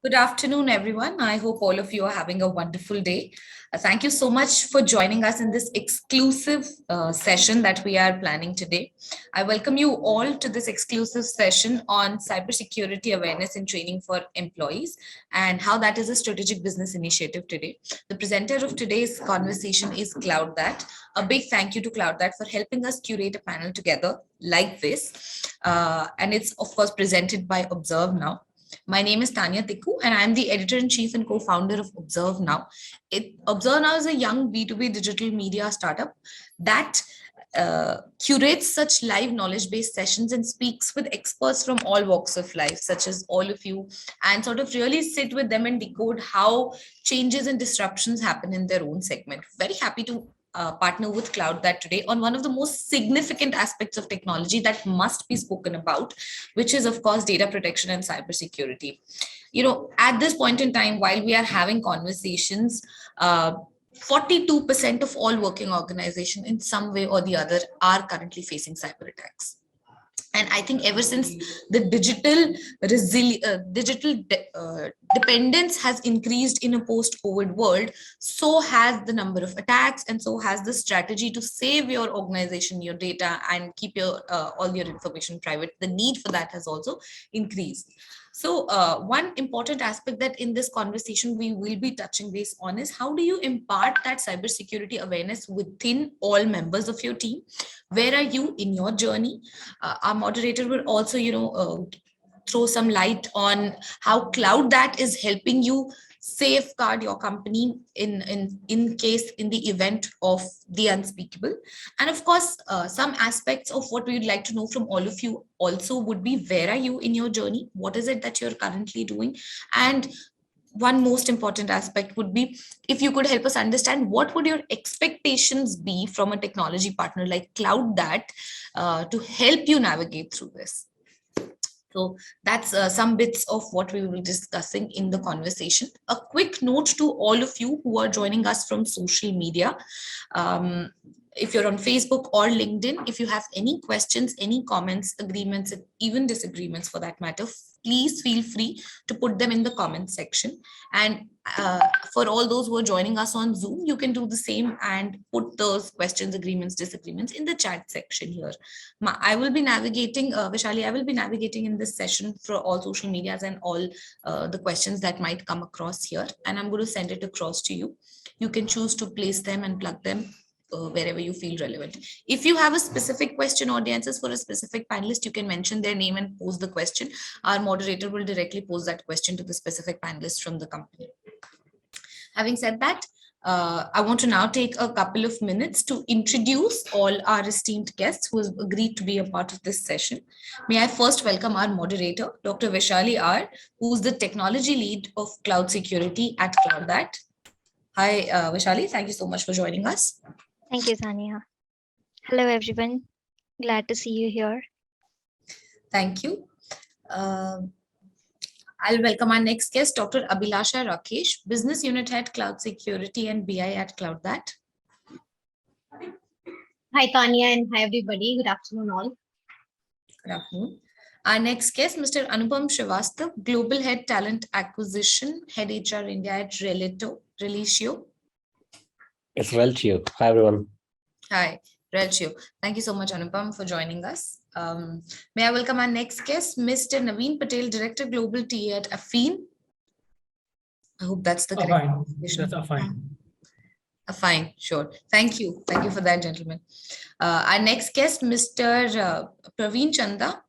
Good afternoon, everyone. I hope all of you are having a wonderful day. Thank you so much for joining us in this exclusive session that we are planning today. I welcome you all to this exclusive session on cybersecurity awareness and training for employees and how that is a strategic business initiative today. The presenter of today's conversation is CloudThat. A big thank you to CloudThat for helping us curate a panel together like this. And it's, of course, presented by Observe Now. My name is Tanya Tikku, and I'm the editor-in-chief and co-founder of Observe Now. Observe Now is a young B2B digital media startup that curates such live knowledge-based sessions and speaks with experts from all walks of life, such as all of you, and sort of really sit with them and decode how changes and disruptions happen in their own segment. Very happy to partner with CloudThat today on one of the most significant aspects of technology that must be spoken about, which is, of course, data protection and cybersecurity. At this point in time, while we are having conversations, 42% of all working organizations in some way or the other are currently facing cyber attacks. And I think ever since the digital dependence has increased in a post-COVID world, so has the number of attacks, and so has the strategy to save your organization, your data, and keep your all your information private. The need for that has also increased. So one important aspect that in this conversation we will be touching base on is how do you impart that cybersecurity awareness within all members of your team? Where are you in your journey? Our moderator will also, throw some light on how CloudThat is helping you safeguard your company in case in the event of the unspeakable. And of course, some aspects of what we would like to know from all of you also would be where are you in your journey? What is it that you're currently doing? And one most important aspect would be if you could help us understand what would your expectations be from a technology partner like CloudThat to help you navigate through this. So that's some bits of what we will be discussing in the conversation. A quick note to all of you who are joining us from social media. If you're on Facebook or LinkedIn, if you have any questions, any comments, agreements, and even disagreements for that matter, please feel free to put them in the comment section. And for all those who are joining us on Zoom, you can do the same and put those questions, agreements, disagreements in the chat section here. I will be navigating, Vishali, I will be navigating in this session for all social medias and all the questions that might come across here. And I'm going to send it across to you. You can choose to place them and plug them wherever you feel relevant. If you have a specific question or the answers for a specific panelist, you can mention their name and pose the question. Our moderator will directly pose that question to the specific panelist from the company. Having said that, I want to now take a couple of minutes to introduce all our esteemed guests who have agreed to be a part of this session. May I first welcome our moderator, Dr. Vishali R., who's the technology lead of cloud security at CloudThat. Hi, Vishali. Thank you so much for joining us. Thank you, Tanya. Hello, everyone. Glad to see you here. Thank you. I'll welcome our next guest, Dr. Abhilasha Rakesh, Business Unit Head, Cloud Security and BI at CloudThat. Hi, Tanya, and hi, everybody. Good afternoon, all. Good afternoon. Our next guest, Mr. Anupam Srivastava, Global Head Talent Acquisition, Head HR India at Relitio. It's Relitio. Hi, everyone. Hi, Relitio. Thank you so much, Anupam, for joining us. May I welcome our next guest, Mr. Naveen Patel, Director Global TA at Affine. I hope that's the correct pronunciation. That's Affine. Affine, sure. Thank you. Thank you for that, gentlemen. Our next guest, Mr. Praveen Chanda,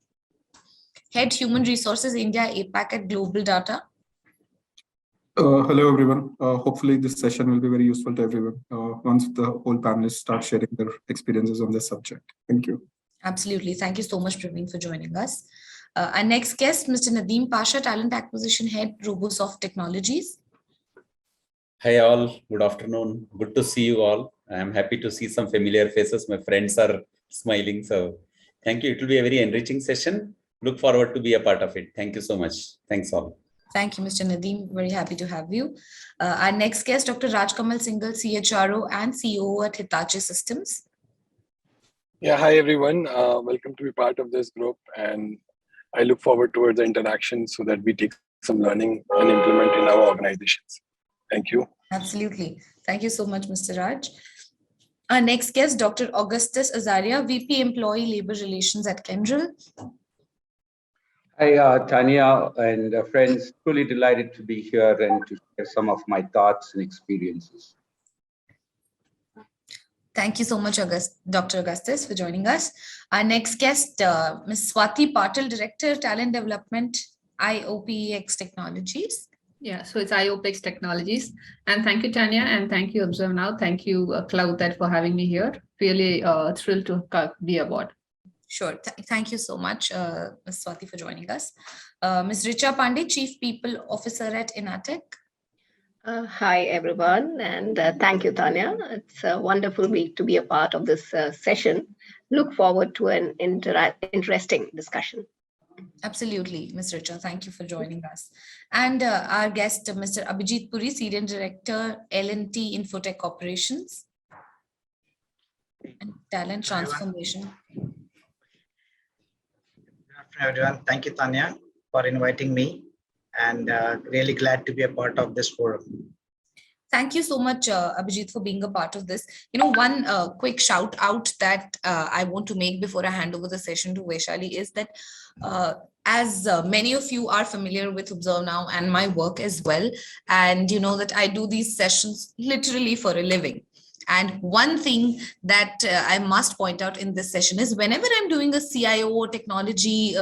Head Human Resources India APAC at Global Data. Hello, everyone. Hopefully this session will be very useful to everyone once the whole panelists start sharing their experiences on this subject. Thank you. Absolutely. Thank you so much, Praveen, for joining us. Our next guest, Mr. Nadeem Pasha, Talent Acquisition Head, Robosoft Technologies. Hi, all. Good afternoon. Good to see you all. I'm happy to see some familiar faces. My friends are smiling. So thank you. It will be a very enriching session. Look forward to be a part of it. Thank you so much. Thanks all. Thank you, Mr. Nadeem. Very happy to have you. Our next guest, Dr. Rajkamal Singhal, CHRO and COO at Hitachi Systems. Yeah, hi everyone. Welcome to be part of this group, and I look forward towards the interaction so that we take some learning and implement in our organizations. Thank you. Absolutely. Thank you so much, Mr. Raj. Our next guest, Dr. Augustus Azaria, VP Employee Labor Relations at Kendrill. Hi, Tanya and friends. Truly delighted to be here and to share some of my thoughts and experiences. Thank you so much, Dr. Augustus, for joining us. Our next guest, Ms. Swati Patil, Director, Talent Development, IOPEX Technologies. Yeah, so it's IOPEX Technologies. And thank you, Tanya, and thank you, Observe Now. Thank you, CloudTech, for having me here. Really thrilled to be aboard. Sure. Thank you so much, Ms. Swati, for joining us. Ms. Richa Pandey, Chief People Officer at Inatech. Hi, everyone, and thank you, Tanya. It's a wonderful week to be a part of this session. Look forward to an interesting discussion. Absolutely, Ms. Richa. Thank you for joining us. And our guest, Mr. Abhijit Puri, Senior Director, L&T Infotech Operations and Talent Transformation. Good afternoon, everyone. Thank you, Tanya, for inviting me, and really glad to be a part of this forum. Thank you so much, Abhijit, for being a part of this. You know, one quick shout out that I want to make before I hand over the session to Vaishali is that as many of you are familiar with Observe Now and my work as well, and you know that I do these sessions literally for a living. And one thing that I must point out in this session is whenever I'm doing a CIO or technology,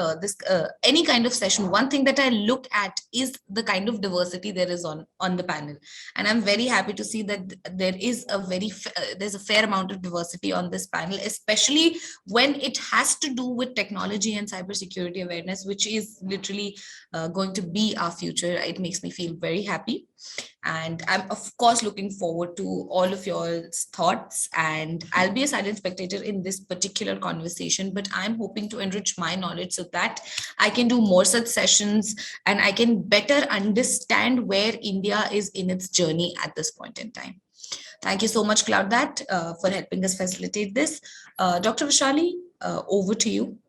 any kind of session, one thing that I look at is the kind of diversity there is on the panel. And I'm very happy to see that there is there's a fair amount of diversity on this panel, especially when it has to do with technology and cybersecurity awareness, which is literally going to be our future. It makes me feel very happy. And I'm, of course, looking forward to all of your thoughts. And I'll be a silent spectator in this particular conversation, but I'm hoping to enrich my knowledge so that I can do more such sessions and I can better understand where India is in its journey at this point in time. Thank you so much, CloudThat, for helping us facilitate this. Dr. Vaishali, over to you.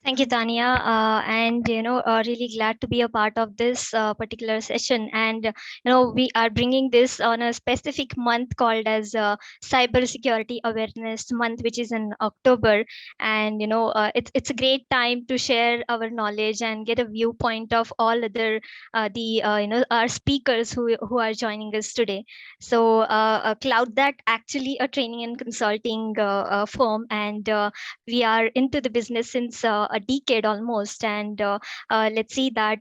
Thank you, Tanya. And, really glad to be a part of this particular session. And, we are bringing this on a specific month called as Cybersecurity Awareness Month, which is in October. And, it's a great time to share our knowledge and get a viewpoint of all other our speakers who are joining us today. So CloudThat, actually a training and consulting firm, and we are into the business since a decade almost, and let's see that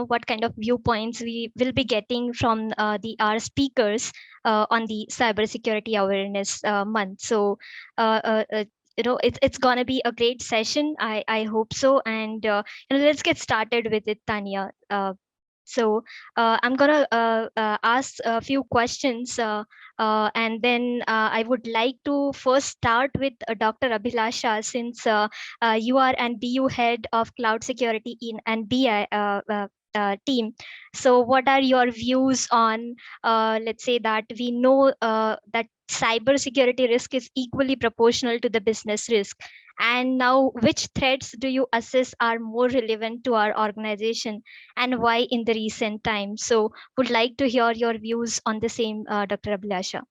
what kind of viewpoints we will be getting from our speakers on the cybersecurity awareness month. So it's gonna be a great session. I hope so, and let's get started with it, Tanya. So I'm gonna ask a few questions, and then I would like to first start with Dr. Abhilasha, since you are an BU head of cloud security in and BI team. So what are your views on, let's say that we know that cybersecurity risk is equally proportional to the business risk. And now, which threats do you assess are more relevant to our organization, and why in the recent times? So would like to hear your views on the same, Dr. Abhilasha.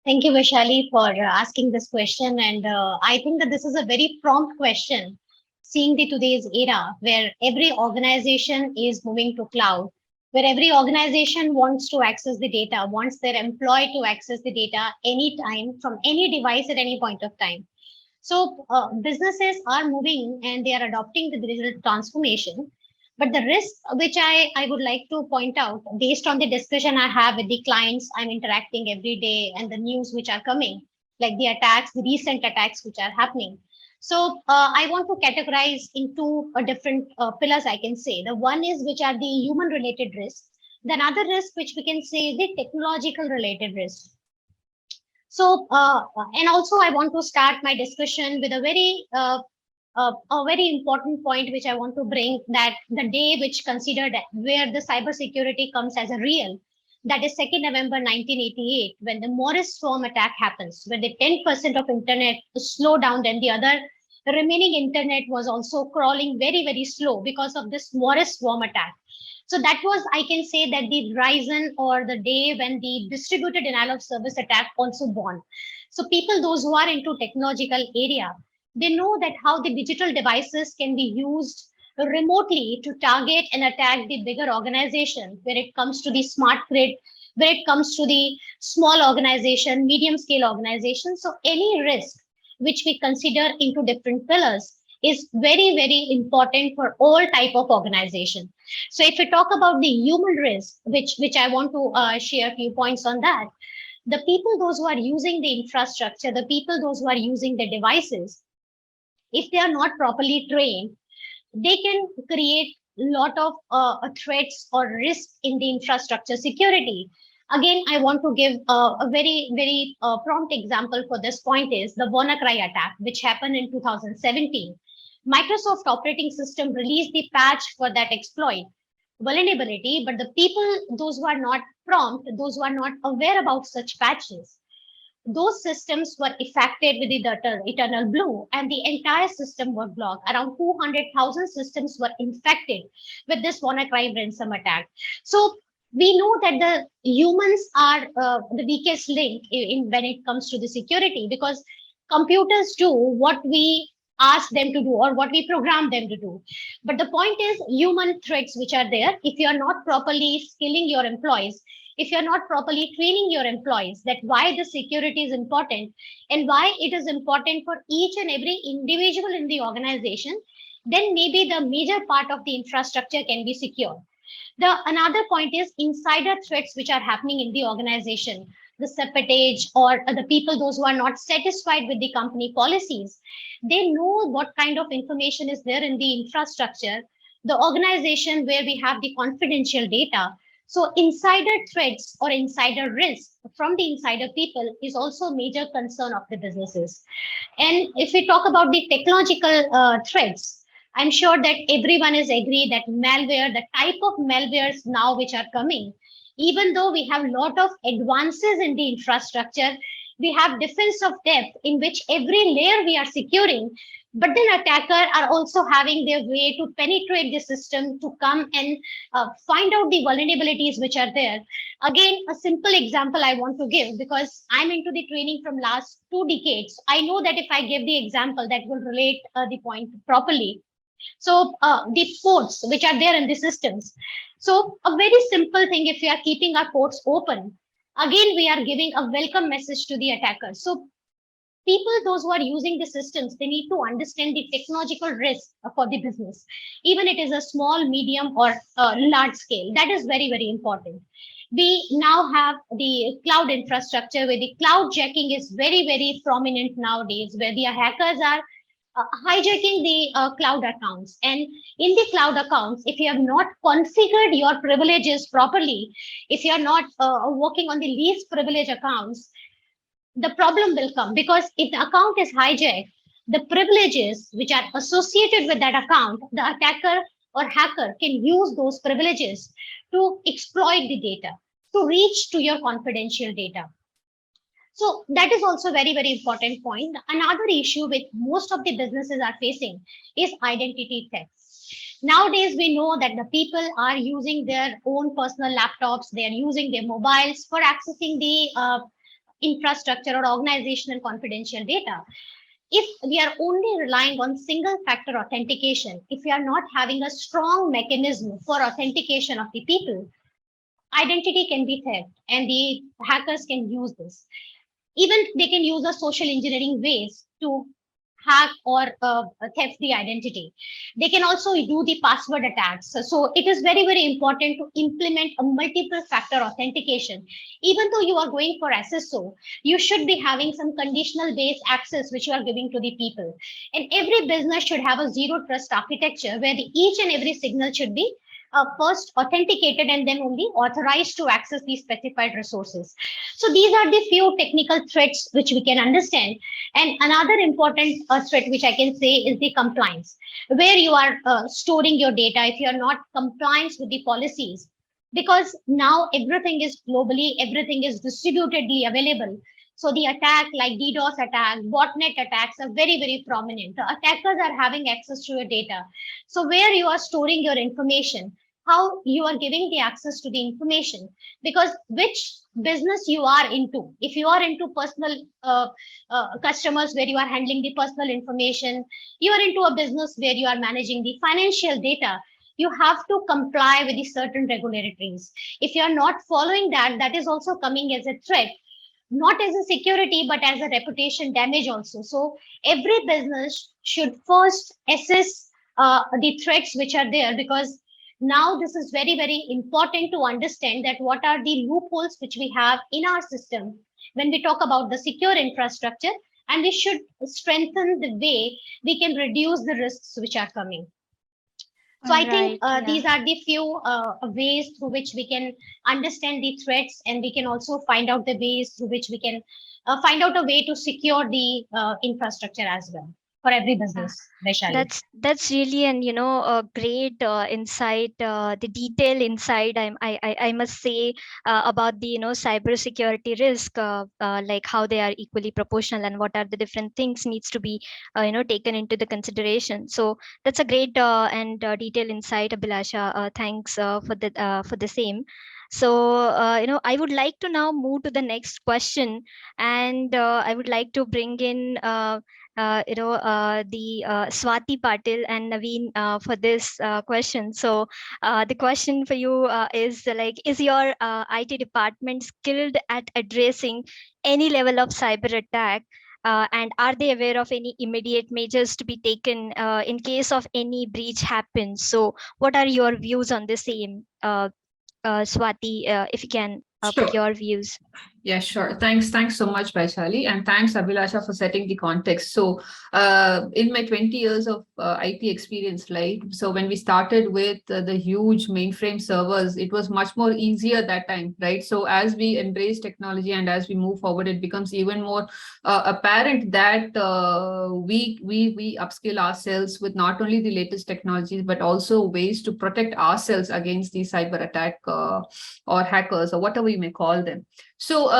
Thank you, Vaishali, for asking this question. And I think that this is a very prompt question, seeing the today's era where every organization is moving to cloud, where every organization wants to access the data, wants their employee to access the data anytime from any device at any point of time. So businesses are moving and they are adopting the digital transformation. But the risk which I would like to point out, based on the discussion I have with the clients I'm interacting every day and the news which are coming, like the attacks, the recent attacks which are happening. So I want to categorize into different pillars, I can say. The one is which are the human related risks. The another risk which we can say is the technological related risks. So, and also I want to start my discussion with a very important point which I want to bring, that the day which considered where the cybersecurity comes as a real, that is 2nd November 1988, when the Morris Swarm attack happens, where the 10% of internet is slowed down, then the other the remaining internet was also crawling very, very slow because of this Morris swarm attack. So that was, I can say, that the horizon or the day when the distributed denial of service attack also born. So people, those who are into technological area, they know that how the digital devices can be used remotely to target and attack the bigger organization, where it comes to the smart grid, where it comes to the small organization, medium scale organization. So any risk which we consider into different pillars is very, very important for all type of organization. So if we talk about the human risk, which I want to share a few points on that, the people, those who are using the infrastructure, the people, those who are using the devices, if they are not properly trained, they can create a lot of threats or risk in the infrastructure security. Again, I want to give a very, very prompt example for this point is the WannaCry attack, which happened in 2017. Microsoft operating system released the patch for that exploit vulnerability, but the people, those who are not prompt, those who are not aware about such patches, those systems were affected with the eternal blue, and the entire system was blocked. Around 200,000 systems were infected with this WannaCry ransom attack. So we know that the humans are the weakest link in when it comes to the security, because computers do what we ask them to do or what we program them to do. But the point is, human threats which are there, if you are not properly skilling your employees, if you're not properly training your employees that why the security is important and why it is important for each and every individual in the organization, then maybe the major part of the infrastructure can be secure. The another point is insider threats which are happening in the organization, the sabotage or the people, those who are not satisfied with the company policies, they know what kind of information is there in the infrastructure, the organization where we have the confidential data. So insider threats or insider risk from the insider people is also a major concern of the businesses. And if we talk about the technological threats, I'm sure that everyone is agree that malware, the type of malwares now which are coming, even though we have a lot of advances in the infrastructure, we have defense of depth in which every layer we are securing, but then attackers are also having their way to penetrate the system to come and find out the vulnerabilities which are there. Again, a simple example I want to give, because I'm into the training from last 2 decades. I know that if I give the example that will relate the point properly. So the ports which are there in the systems. So a very simple thing, if we are keeping our ports open, again, we are giving a welcome message to the attackers. So people, those who are using the systems, they need to understand the technological risk for the business, even it is a small, medium, or large scale. That is very, very important. We now have the cloud infrastructure where the cloud jacking is very, very prominent nowadays, where the hackers are hijacking the cloud accounts. And in the cloud accounts, if you have not configured your privileges properly, if you are not working on the least privilege accounts, the problem will come, because if the account is hijacked, the privileges which are associated with that account, the attacker or hacker can use those privileges to exploit the data, to reach to your confidential data. So that is also very, very important point. Another issue which most of the businesses are facing is identity theft. Nowadays, we know that the people are using their own personal laptops, they are using their mobiles for accessing the infrastructure or organizational confidential data. If we are only relying on single factor authentication, if we are not having a strong mechanism for authentication of the people, identity can be theft and the hackers can use this. Even they can use a social engineering ways to hack or theft the identity. They can also do the password attacks. So it is very, very important to implement a multiple factor authentication. Even though you are going for SSO, you should be having some conditional based access which you are giving to the people. And every business should have a zero trust architecture where each and every signal should be first authenticated and then only authorized to access these specified resources. So these are the few technical threats which we can understand. And another important threat which I can say is the compliance, where you are storing your data if you are not compliant with the policies, because now everything is globally, everything is distributedly available. So the attack like DDoS attacks, botnet attacks are very, very prominent. The attackers are having access to your data. So where you are storing your information, how you are giving the access to the information, because which business you are into. If you are into personal customers where you are handling the personal information, you are into a business where you are managing the financial data, you have to comply with the certain regulatories. If you are not following that, that is also coming as a threat, not as a security but as a reputation damage also. So every business should first assess the threats which are there, because now this is very, very important to understand that what are the loopholes which we have in our system when we talk about the secure infrastructure, and we should strengthen the way we can reduce the risks which are coming. So I think Right, these yeah. are the few ways through which we can understand the threats, and we can also find out the ways through which we can find out a way to secure the infrastructure as well for every business. Vaishali. That's really an a great insight, the detail inside. I must say about the cybersecurity risk, like how they are equally proportional and what are the different things needs to be taken into the consideration. So that's a great and detailed insight, Abhilasha. Thanks for the same. So I would like to now move to the next question, and I would like to bring in the Swati Patil and Naveen for this question. So the question for you is like, is your IT department skilled at addressing any level of cyber attack? And are they aware of any immediate measures to be taken in case of any breach happens? So what are your views on the same? Swati, if you can put Sure. your views. Yeah, sure. Thanks so much, Vaishali, and thanks, Abhilasha, for setting the context. So, in my 20 years of IT experience, right? So when we started with the huge mainframe servers, it was much more easier that time, right? So as we embrace technology and as we move forward, it becomes even more apparent that we upskill ourselves with not only the latest technologies but also ways to protect ourselves against the cyber attack or hackers or whatever you may call them. So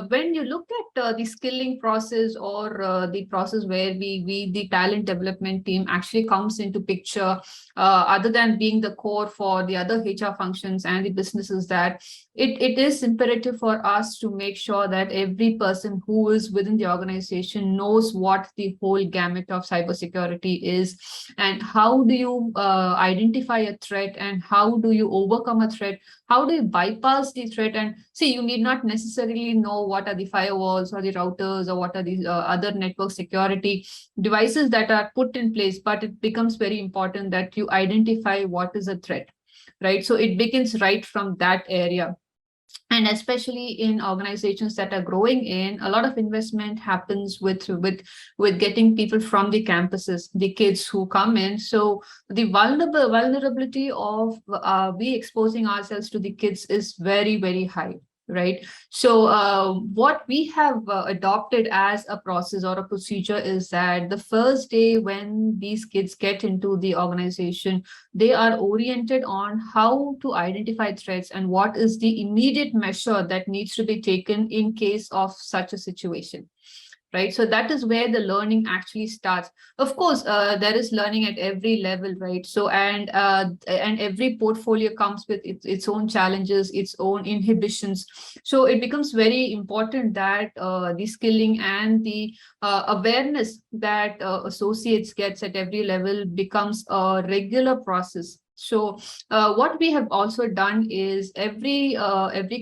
when you look at the skilling process or the process where the talent development team actually comes into picture, other than being the core for the other HR functions and the businesses, that it is imperative for us to make sure that every person who is within the organization knows what the whole gamut of cybersecurity is, and how do you identify a threat, and how do you overcome a threat, how do you bypass the threat. And see, you need not necessarily know what are the firewalls or the routers or what are the other network security devices that are put in place, but it becomes very important that you identify what is a threat, right? So it begins right from that area. And especially in organizations that are growing, in a lot of investment happens with getting people from the campuses, the kids who come in. So the vulnerability of we exposing ourselves to the kids is very, very high, right? So what we have adopted as a process or a procedure is that the first day when these kids get into the organization, they are oriented on how to identify threats and what is the immediate measure that needs to be taken in case of such a situation. Right. So that is where the learning actually starts. Of course, there is learning at every level, right? So and every portfolio comes with its own challenges, its own inhibitions. So it becomes very important that the skilling and the awareness that associates gets at every level becomes a regular process. So what we have also done is every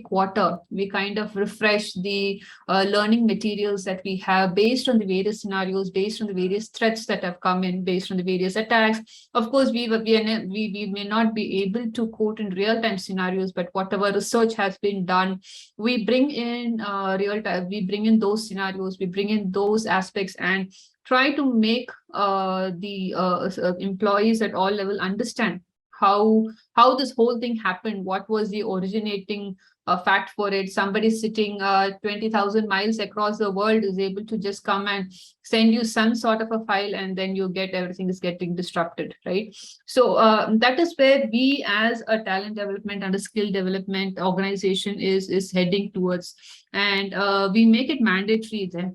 quarter we kind of refresh the learning materials that we have based on the various scenarios, based on the various threats that have come in, based on the various attacks. Of course, we may not be able to quote in real-time scenarios, but whatever research has been done, we bring in real-time, we bring in those scenarios, we bring in those aspects and try to make the employees at all level understand how this whole thing happened, what was the originating fact for it. Somebody sitting 20,000 miles across the world is able to just come and send you some sort of a file, and then you get everything is getting disrupted, right? So that is where we as a talent development and a skill development organization is heading towards. And we make it mandatory that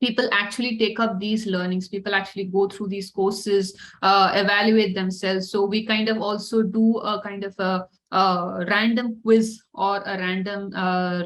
people actually take up these learnings, people actually go through these courses, evaluate themselves. So we kind of also do a kind of a random quiz or a random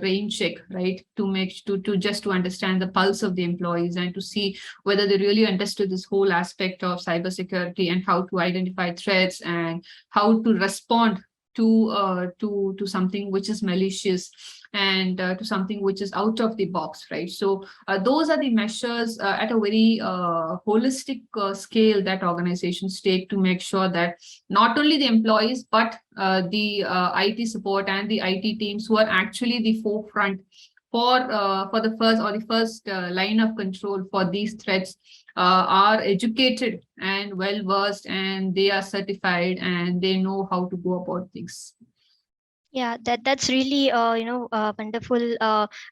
rain check, right? To make to just to understand the pulse of the employees and to see whether they really understood this whole aspect of cybersecurity and how to identify threats and how to respond to something which is malicious and to something which is out of the box, right? So those are the measures at a very holistic scale that organizations take to make sure that not only the employees, but the IT support and the IT teams who are actually the forefront for the first line of control for these threats are educated and well versed, and they are certified and they know how to go about things. Yeah, that's really wonderful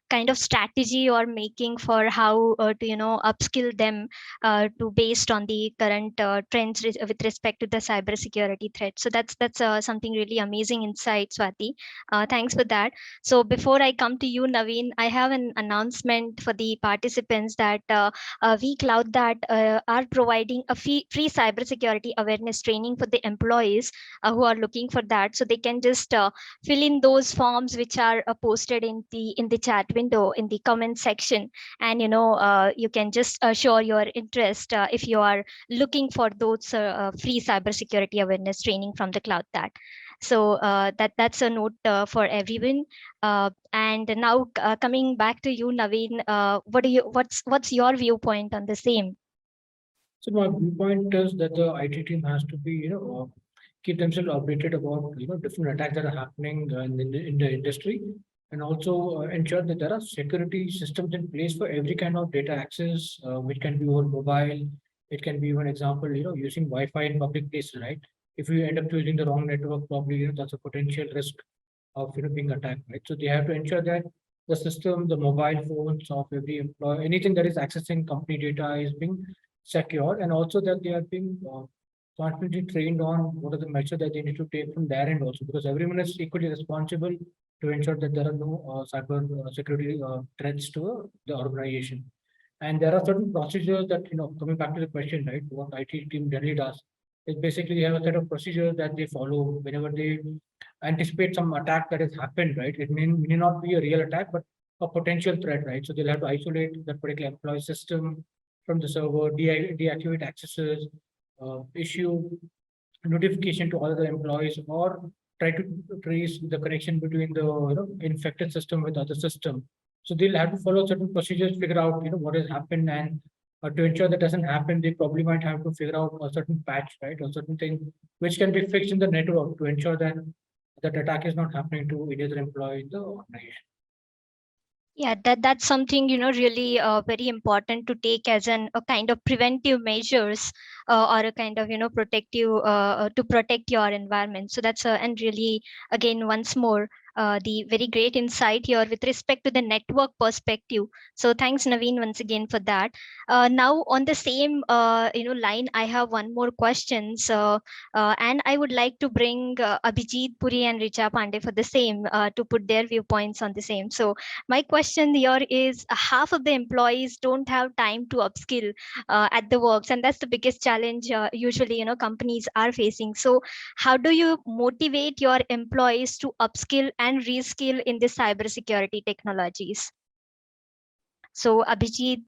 kind of strategy you're making for how to upskill them to based on the current trends with respect to the cybersecurity threat. So that's something really amazing insight, Swati. Thanks for that. So before I come to you, Naveen, I have an announcement for the participants that we Cloud that are providing a free cybersecurity awareness training for the employees who are looking for that, so they can just fill in those forms which are posted in the chat window in the comment section, and you can just show your interest if you are looking for those free cybersecurity awareness training from the Cloud that. So that's a note for everyone. And now coming back to you, Naveen, what's your viewpoint on the same? So my viewpoint is that the IT team has to be, keep themselves updated about, different attacks that are happening in the industry, and also ensure that there are security systems in place for every kind of data access, which can be over mobile. It can be, one example, using Wi-Fi in public places, right? If you end up using the wrong network, probably, that's a potential risk of, being attacked, right? So they have to ensure that the system, the mobile phones of every employee, anything that is accessing company data is being secure, and also that they are being constantly trained on what are the measures that they need to take from their end also, because everyone is equally responsible to ensure that there are no cyber security threats to the organization. And there are certain procedures that, coming back to the question, right, what IT team generally does is basically they have a set of procedures that they follow whenever they anticipate some attack that has happened, right? It may not be a real attack, but a potential threat, right? So they'll have to isolate that particular employee system from the server, deactivate accesses, issue notification to all the employees, or try to trace the connection between the infected system with other system. So they'll have to follow certain procedures, figure out what has happened, and to ensure that doesn't happen, they probably might have to figure out a certain patch, right, or certain thing which can be fixed in the network to ensure that that attack is not happening to any other employee in the organization. Yeah, that's something really very important to take as a kind of preventive measures or a kind of protective to protect your environment. So that's and really again once more the very great insight here with respect to the network perspective. So thanks, Naveen, once again for that. Now on the same line, I have one more question. So and I would like to bring Abhijit Puri and Richa Pandey for the same to put their viewpoints on the same. So my question here is half of the employees don't have time to upskill at the works, and that's the biggest challenge usually companies are facing. So how do you motivate your employees to upskill and reskill in the cybersecurity technologies? So Abhijit,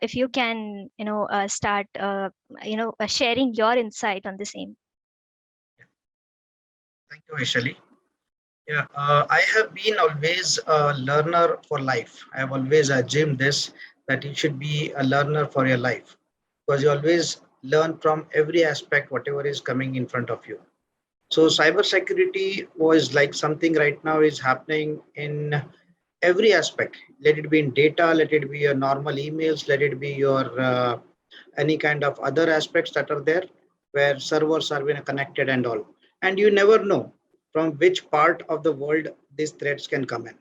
if you can start sharing your insight on the same. Thank you, Vaishali. Yeah, I have been always a learner for life. I have always assumed this, that you should be a learner for your life, because you always learn from every aspect, whatever is coming in front of you. So cybersecurity was like something right now is happening in every aspect. Let it be in data, let it be your normal emails, let it be your any kind of other aspects that are there where servers are being connected and all. And you never know from which part of the world these threats can come in.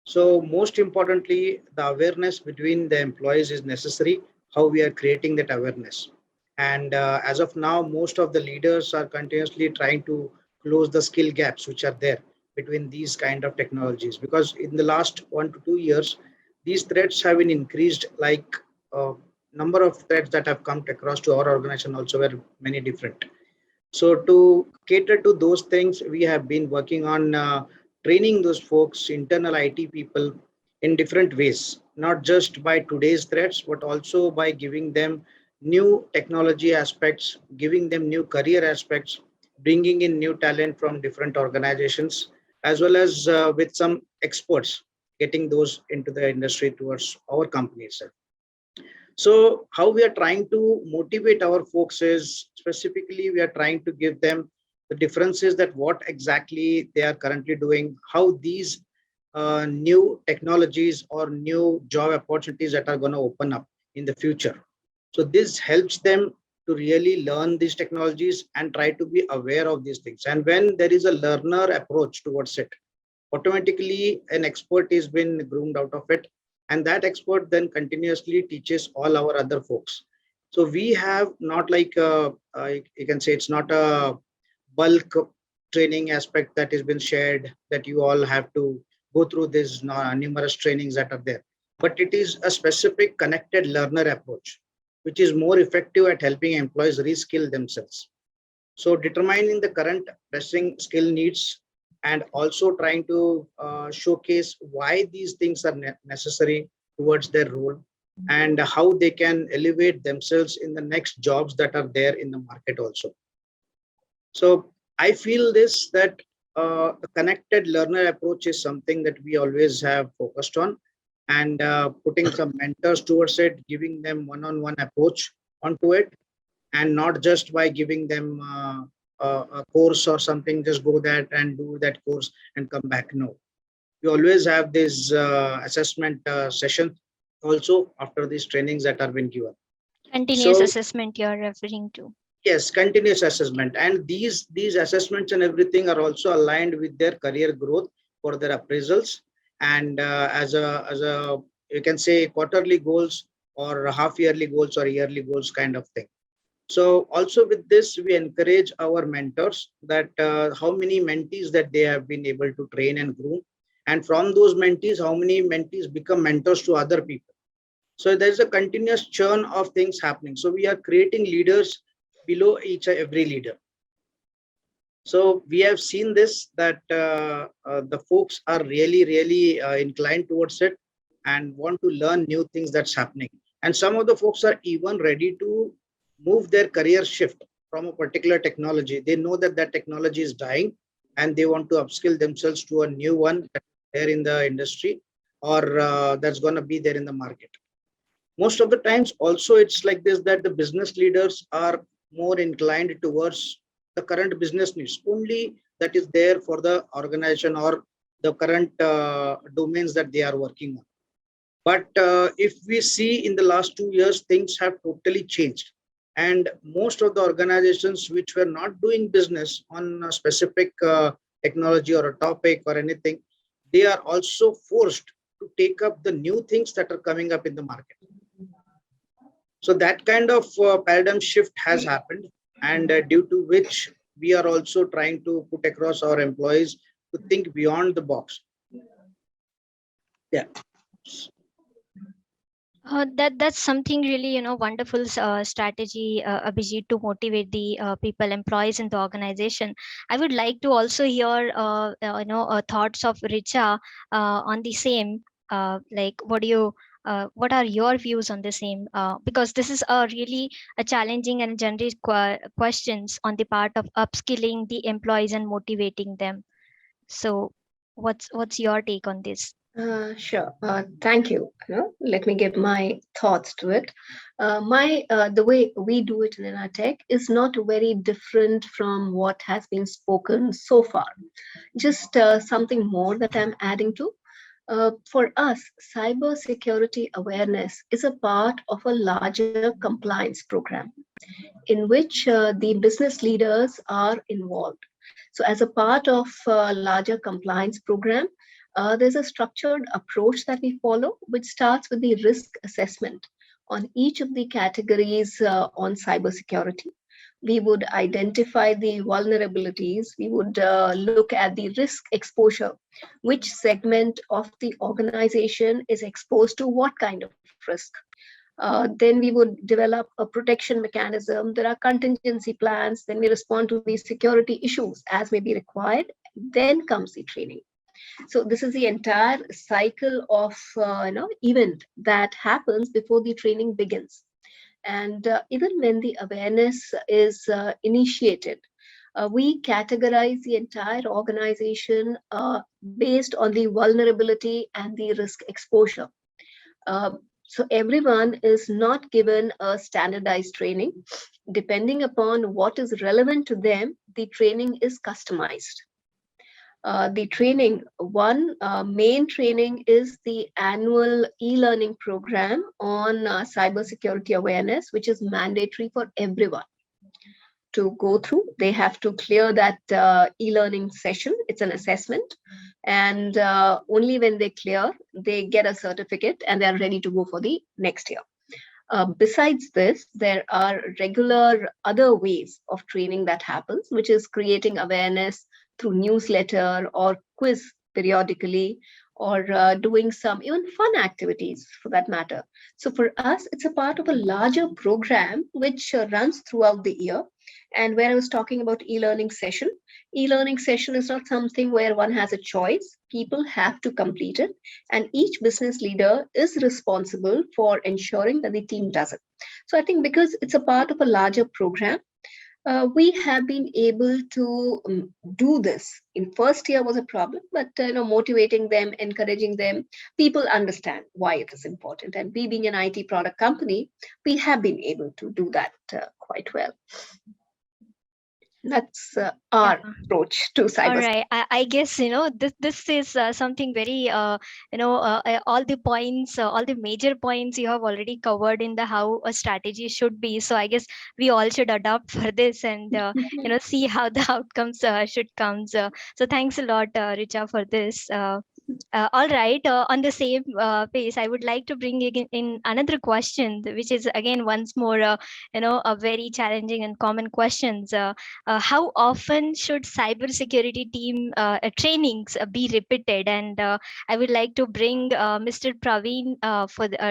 So most importantly, the awareness between the employees is necessary, how we are creating that awareness. And as of now, most of the leaders are continuously trying to close the skill gaps which are there between these kind of technologies. Because in the last 1 to 2 years, these threats have been increased, like number of threats that have come across to our organization also were many different. So to cater to those things, we have been working on training those folks, internal IT people, in different ways, not just by today's threats, but also by giving them new technology aspects, giving them new career aspects, bringing in new talent from different organizations, as well as with some experts, getting those into the industry towards our company itself. So how we are trying to motivate our folks is, specifically we are trying to give them the differences, that what exactly they are currently doing, how these new technologies or new job opportunities that are going to open up in the future. So this helps them to really learn these technologies and try to be aware of these things. And when there is a learner approach towards it, automatically an expert is been groomed out of it, and that expert then continuously teaches all our other folks. So we have not like you can say it's not a bulk training aspect that has been shared, that you all have to go through these numerous trainings that are there, but it is a specific connected learner approach which is more effective at helping employees reskill themselves. So determining the current pressing skill needs, and also trying to showcase why these things are necessary towards their role, and how they can elevate themselves in the next jobs that are there in the market also. So I feel this, that a connected learner approach is something that we always have focused on, and putting some mentors towards it, giving them one-on-one approach onto it, and not just by giving them a course or something, just go that and do that course and come back. No, we always have this assessment session also after these trainings that are been given. Continuous So assessment you're referring to. yes, continuous assessment, and these assessments and everything are also aligned with their career growth for their appraisals, and as a you can say quarterly goals or half yearly goals or yearly goals kind of thing. So also with this, we encourage our mentors that how many mentees that they have been able to train and groom, and from those mentees, how many mentees become mentors to other people. So there's a continuous churn of things happening. So we are creating leaders below each every leader. So we have seen this, that the folks are really inclined towards it and want to learn new things that's happening. And some of the folks are even ready to move their career shift from a particular technology. They know that that technology is dying, and they want to upskill themselves to a new one that's there in the industry, or that's going to be there in the market. Most of the times also it's like this, that the business leaders are more inclined towards the current business needs only, that is there for the organization or the current domains that they are working on. But if we see in the last 2 years, things have totally changed, and most of the organizations which were not doing business on a specific technology or a topic or anything, they are also forced to take up the new things that are coming up in the market. So that kind of paradigm shift has happened, and due to which we are also trying to put across our employees to think beyond the box. Yeah. That's something really wonderful strategy, Abhijit, to motivate the people, employees in the organization. I would like to also hear thoughts of Richa on the same. Like, what are your views on the same? Because this is a really a challenging and generic questions on the part of upskilling the employees and motivating them. So, what's your take on this? Sure. Thank you. Let me give my thoughts to it. The way we do it in Tech is not very different from what has been spoken so far. Just something more that I'm adding to. For us, cybersecurity awareness is a part of a larger compliance program in which the business leaders are involved. So as a part of a larger compliance program, there's a structured approach that we follow, which starts with the risk assessment on each of the categories on cybersecurity. We would identify the vulnerabilities. We would look at the risk exposure, which segment of the organization is exposed to what kind of risk. Then we would develop a protection mechanism. There are contingency plans. Then we respond to these security issues as may be required. Then comes the training. So this is the entire cycle of event that happens before the training begins. And even when the awareness is initiated, we categorize the entire organization based on the vulnerability and the risk exposure. So everyone is not given a standardized training. Depending upon what is relevant to them, the training is customized. The training, one main training is the annual e-learning program on cybersecurity awareness, which is mandatory for everyone to go through. They have to clear that e-learning session. It's an assessment. And only when they clear, they get a certificate and they're ready to go for the next year. Besides this, there are regular other ways of training that happens, which is creating awareness through newsletter or quiz periodically, or doing some even fun activities for that matter. So for us, it's a part of a larger program which runs throughout the year. And where I was talking about e-learning session is not something where one has a choice. People have to complete it, and each business leader is responsible for ensuring that the team does it. So I think because it's a part of a larger program, we have been able to do this. In first year was a problem, but motivating them, encouraging them, people understand why it is important. And we being an IT product company, we have been able to do that quite well. That's our approach to cyber. All right. I guess, this is something very, all the points, all the major points you have already covered in the how a strategy should be. So I guess we all should adopt for this and, see how the outcomes should come. So thanks a lot, Richa, for this. All right. On the same pace, I would like to bring in another question, which is again once more, a very challenging and common questions. How often should cybersecurity team trainings be repeated? And I would like to bring Mr. Praveen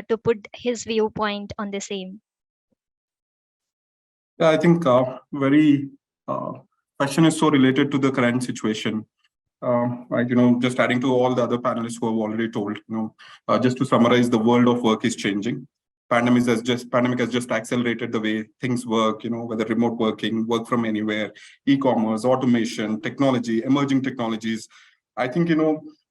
to put his viewpoint on the same. Yeah, I think question is so related to the current situation. Just adding to all the other panelists who have already told, just to summarize, the world of work is changing. Pandemic has just accelerated the way things work, whether remote working, work from anywhere, e-commerce, automation, technology, emerging technologies. I think,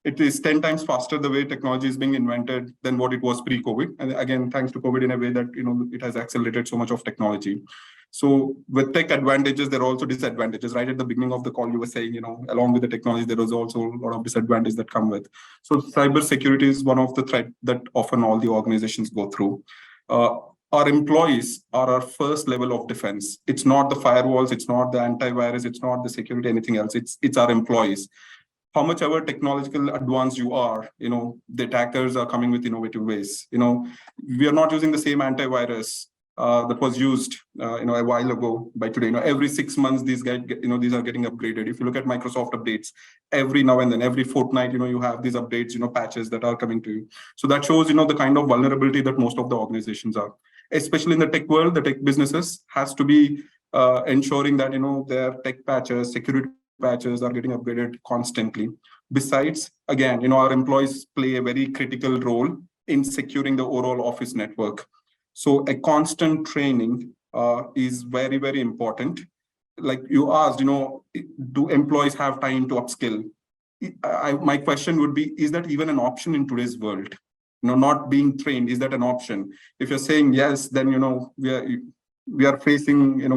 it is 10 times faster the way technology is being invented than what it was pre-COVID. And again, thanks to COVID in a way that, it has accelerated so much of technology. So with tech advantages, there are also disadvantages. Right at the beginning of the call, you were saying, along with the technology, there was also a lot of disadvantages that come with. So cybersecurity is one of the threats that often all the organizations go through. Our employees are our first level of defense. It's not the firewalls, it's not the antivirus, it's not the security, anything else. It's our employees. How much ever technological advanced you are, the attackers are coming with innovative ways. We are not using the same antivirus that was used, a while ago. By today, every 6 months, these are getting upgraded. If you look at Microsoft updates, every now and then, every fortnight, you have these updates, patches that are coming to you. So that shows, the kind of vulnerability that most of the organizations are, especially in the tech world. The tech businesses has to be ensuring that, their tech patches, security patches are getting upgraded constantly. Besides, again, our employees play a very critical role in securing the overall office network. So a constant training is very, very important. Like you asked, do employees have time to upskill? My question would be, is that even an option in today's world? Not being trained, is that an option? If you're saying yes, then, we are facing,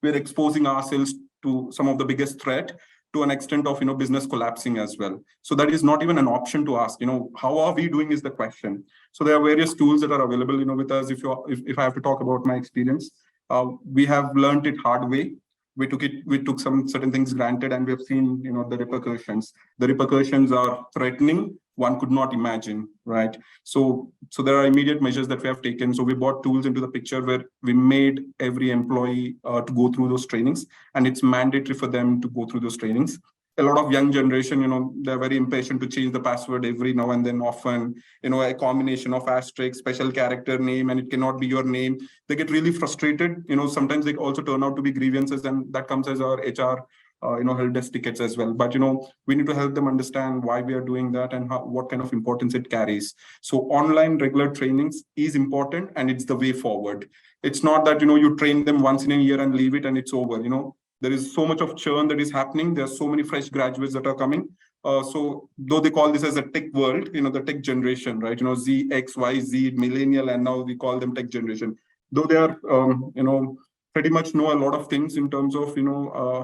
we're exposing ourselves to some of the biggest threat, to an extent of business collapsing as well. So that is not even an option to ask. How are we doing is the question. So there are various tools that are available with us. If I have to talk about my experience, we have learned it hard way. We took some certain things granted, and we have seen the repercussions. The repercussions are threatening, one could not imagine, right? So there are immediate measures that we have taken. So we brought tools into the picture where we made every employee to go through those trainings, and it's mandatory for them to go through those trainings. A lot of young generation, they're very impatient to change the password every now and then. Often, a combination of asterisk, special character name, and it cannot be your name. They get really frustrated. Sometimes they also turn out to be grievances, and that comes as our HR help desk tickets as well. But we need to help them understand why we are doing that and what kind of importance it carries. So online regular trainings is important, and it's the way forward. It's not that you train them once in a year and leave it and it's over. There is so much of churn that is happening. There are so many fresh graduates that are coming. So though they call this as a tech world, the tech generation, right? Z, X, Y, Z, millennial, and now we call them tech generation. Though they are, pretty much know a lot of things in terms of,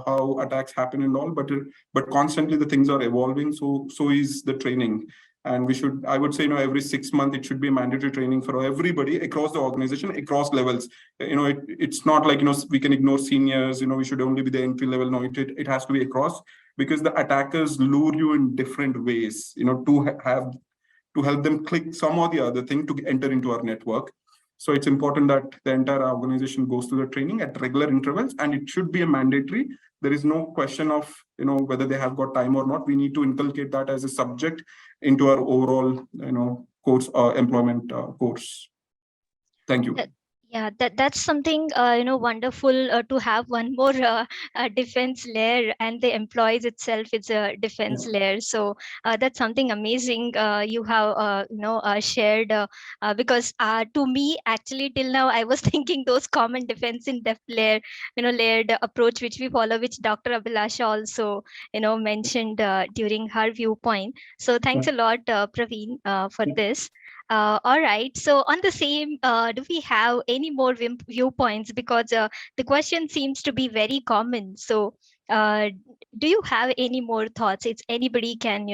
how attacks happen and all, but constantly the things are evolving. So is the training. And I would say, every 6 months, it should be mandatory training for everybody across the organization, across levels. It's not like, we can ignore seniors, we should only be the entry level. No, it has to be across, because the attackers lure you in different ways, to help them click some or the other thing to enter into our network. So it's important that the entire organization goes through the training at regular intervals, and it should be a mandatory. There is no question of, whether they have got time or not. We need to inculcate that as a subject into our overall, course, employment course. Thank you. Yeah, that's something wonderful to have one more defense layer, and the employees itself is a defense layer. So that's something amazing you have shared, because to me, actually, till now I was thinking those common defense in depth layer, layered approach which we follow, which Dr. Abhilasha also mentioned during her viewpoint. So thanks a lot, Praveen, for this. All right. So on the same, do we have any more viewpoints? Because the question seems to be very common. So do you have any more thoughts? It's anybody can,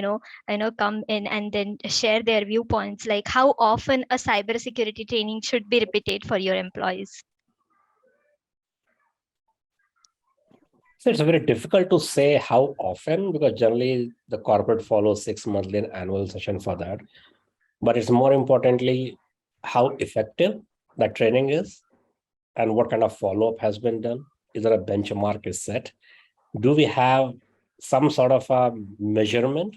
come in and then share their viewpoints, like how often a cybersecurity training should be repeated for your employees? So it's very difficult to say how often, because generally the corporate follows 6 monthly and annual session for that. But it's more importantly, how effective that training is and what kind of follow-up has been done. Is there a benchmark is set? Do we have some sort of a measurement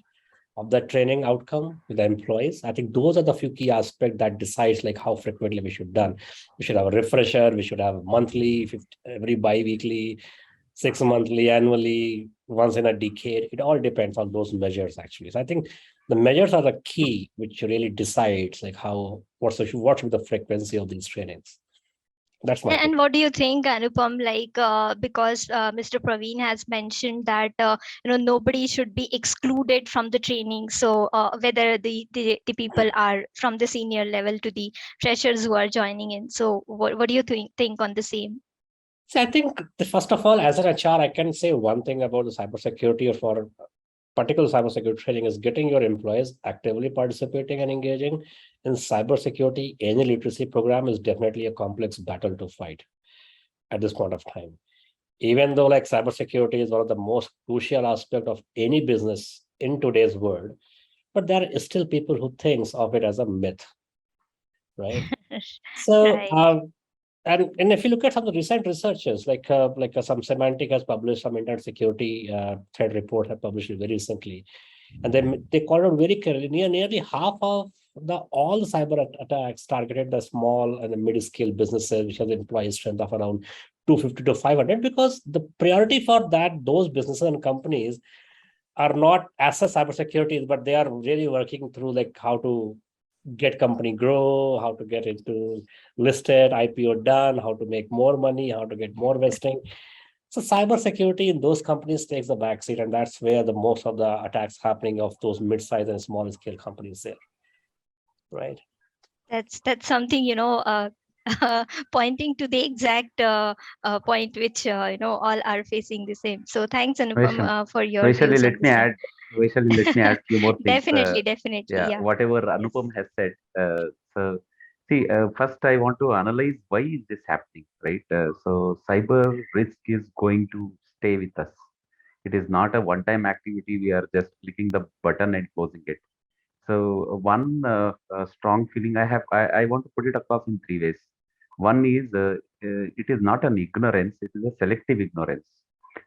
of the training outcome with the employees? I think those are the few key aspects that decides like how frequently we should done. We should have a refresher, we should have monthly, every bi-weekly, 6 monthly, annually, once in a decade. It all depends on those measures actually. So I think the measures are the key, which really decides like what should be the frequency of these trainings. That's my and what do you think, Anupam? Like because Mr. Praveen has mentioned that nobody should be excluded from the training. So whether the people are from the senior level to the freshers who are joining in. So what do you think on the same? So I think first of all, as an HR, I can say one thing about the cybersecurity or for particular cybersecurity training is getting your employees actively participating and engaging in cybersecurity. Any literacy program is definitely a complex battle to fight at this point of time. Even though like cybersecurity is one of the most crucial aspect of any business in today's world, but there are still people who think of it as a myth, right? So, right. and if you look at some of the recent researchers, like some Semantic has published some internet security threat report have published it very recently, and then they called out very clearly nearly half of all the cyber attacks targeted the small and the mid-scale businesses, which has employee strength of around 250 to 500, because the priority for those businesses and companies are not as a cybersecurity, but they are really working through like how to get company grow, how to get into listed, IPO done, how to make more money, how to get more vesting. So cybersecurity in those companies takes the backseat, and that's where the most of the attacks happening of those mid-sized and small scale companies there, right? That's something pointing to the exact point which all are facing the same. So thanks, Anupam, for your Vaishali, views on let the me same. add. Vaishali, let me add few more things. Definitely, Yeah, yeah. whatever Yes. Anupam has said. So, see, first I want to analyze why is this happening, right? So, cyber risk is going to stay with us. It is not a one-time activity. We are just clicking the button and closing it. So, one strong feeling I want to put it across in three ways. One is it is not an ignorance; it is a selective ignorance,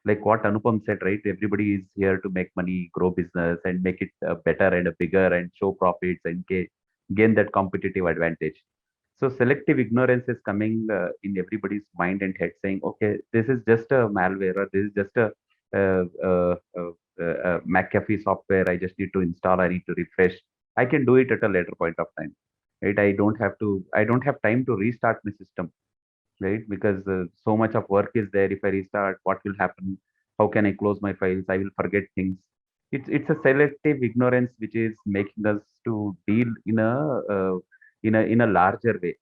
like what Anupam said, right? Everybody is here to make money, grow business, and make it better and bigger and show profits and gain that competitive advantage. So selective ignorance is coming in everybody's mind and head, saying, "Okay, this is just a malware, or this is just a McAfee software. I just need to install. I need to refresh. I can do it at a later point of time, right? I don't have to. I don't have time to restart my system, right? Because so much of work is there. If I restart, what will happen? How can I close my files? I will forget things. It's a selective ignorance which is making us to deal in a larger way.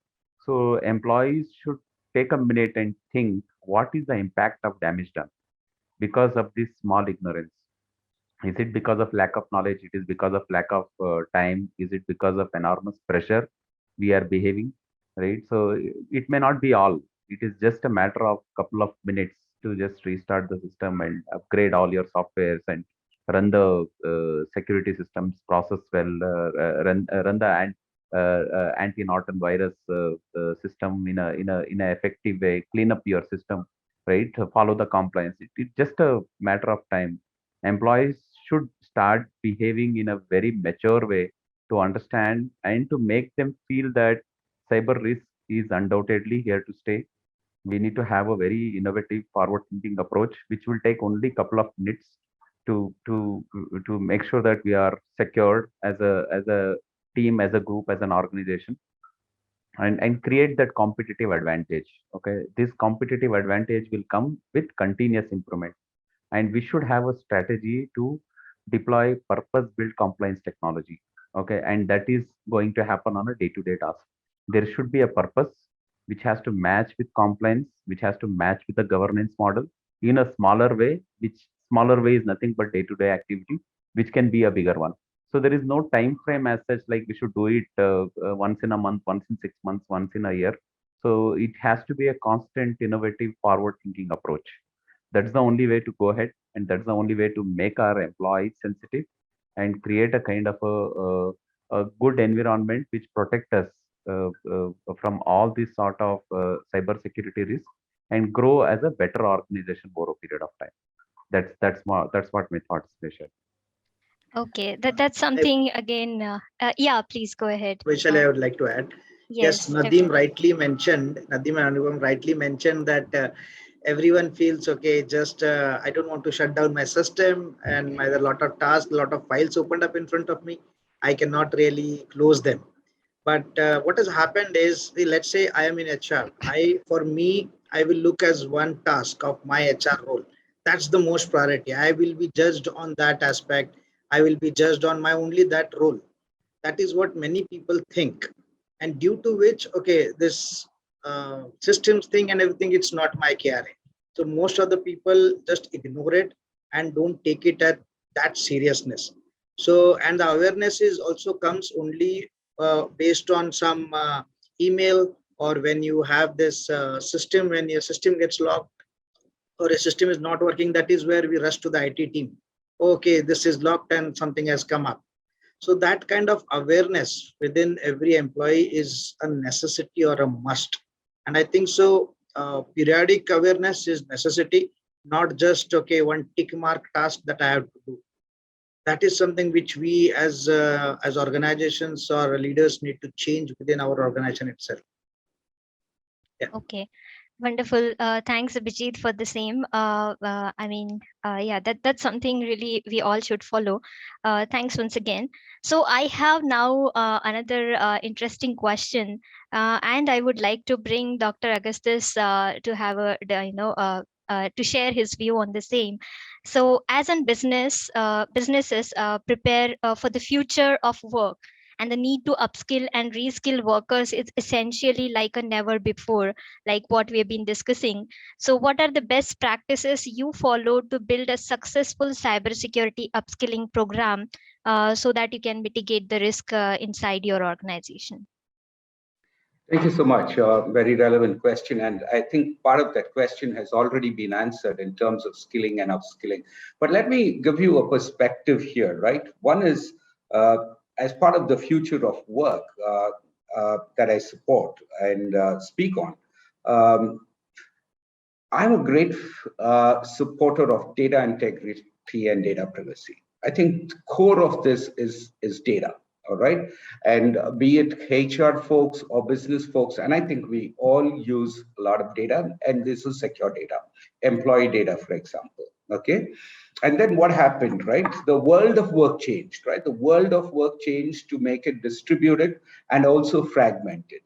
So employees should take a minute and think what is the impact of damage done because of this small ignorance. Is it because of lack of knowledge? It is because of lack of time. Is it because of enormous pressure we are behaving, right? So it may not be all. It is just a matter of couple of minutes to just restart the system and upgrade all your softwares and run the security systems process well, run the anti-Norton virus system in a effective way, clean up your system, right? Follow the compliance. It's just a matter of time. Employees should start behaving in a very mature way to understand and to make them feel that cyber risk is undoubtedly here to stay. We need to have a very innovative, forward-thinking approach, which will take only a couple of minutes to make sure that we are secured as a team, as a group, as an organization, and create that competitive advantage. Okay, this competitive advantage will come with continuous improvement, and we should have a strategy to deploy purpose built compliance technology. Okay, and that is going to happen on a day to day task. There should be a purpose which has to match with compliance, which has to match with the governance model in a smaller way, which smaller way is nothing but day to day activity, which can be a bigger one. So there is no time frame as such, like we should do it once in a month, once in 6 months, once in a year. So it has to be a constant innovative forward thinking approach. That's the only way to go ahead, and that's the only way to make our employees sensitive and create a kind of a good environment which protect us from all these sort of cyber security risks and grow as a better organization over a period of time. That's what my thoughts, Special. Okay, that's something again. Yeah, please go ahead. Vishal, I would like to add. Yes, Yes, Nadeem and Anupam rightly mentioned that everyone feels okay, just I don't want to shut down my system and my, there are a lot of tasks, a lot of files opened up in front of me. I cannot really close them. But what has happened is, let's say I am in HR. For me, I will look as one task of my HR role. That's the most priority. I will be judged on that aspect. I will be judged on my only that role. That is what many people think, and due to which, okay, this systems thing and everything, it's not my KRA. So most of the people just ignore it and don't take it at that seriousness. So, and the awareness is also comes only based on some email, or when you have this system, when your system gets locked or a system is not working, that is where we rush to the IT team. Okay, this is locked and something has come up. So that kind of awareness within every employee is a necessity or a must. And I think so periodic awareness is necessity, not just, okay, one tick mark task that I have to do. That is something which we as organizations or leaders need to change within our organization itself. Yeah. Okay. Wonderful. Thanks, Abhijit, for the same. Yeah, that's something really we all should follow. Thanks once again. So I have now another interesting question, and I would like to bring Dr. Augustus to have to share his view on the same. So, as in businesses prepare for the future of work, and the need to upskill and reskill workers is essentially like a never before, like what we have been discussing. So what are the best practices you follow to build a successful cybersecurity upskilling program, so that you can mitigate the risk inside your organization? Thank you so much. Very relevant question. And I think part of that question has already been answered in terms of skilling and upskilling. But let me give you a perspective here, right? One is, as part of the future of work that I support and speak on, I'm a great supporter of data integrity and data privacy. I think the core of this is data. All right. And be it HR folks or business folks, and I think we all use a lot of data, and this is secure data, employee data, for example. Okay. And then what happened, right? The world of work changed, right? The world of work changed to make it distributed and also fragmented.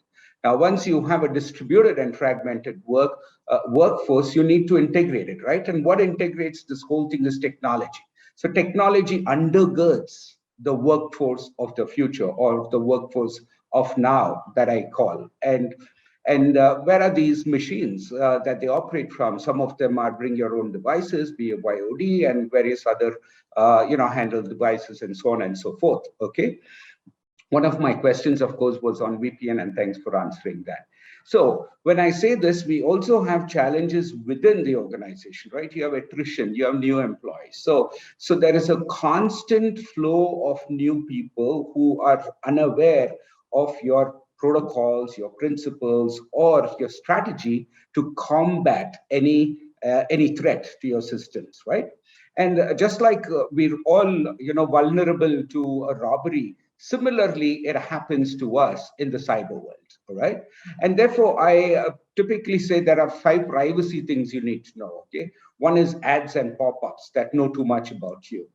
Now, once you have a distributed and fragmented workforce, you need to integrate it, right? And what integrates this whole thing is technology. So technology undergirds the workforce of the future, or the workforce of now, that I call. And where are these machines that they operate from? Some of them are bring your own devices, BYOD, and various other handheld devices, and so on and so forth. Okay. One of my questions, of course, was on VPN, and thanks for answering that. So when I say this, we also have challenges within the organization, right? You have attrition, you have new employees. So there is a constant flow of new people who are unaware of your protocols, your principles, or your strategy to combat any threat to your systems, right? And just like we're all, vulnerable to a robbery, similarly, it happens to us in the cyber world, all right? And therefore, I typically say there are 5 privacy things you need to know, okay? One is ads and pop-ups that know too much about you.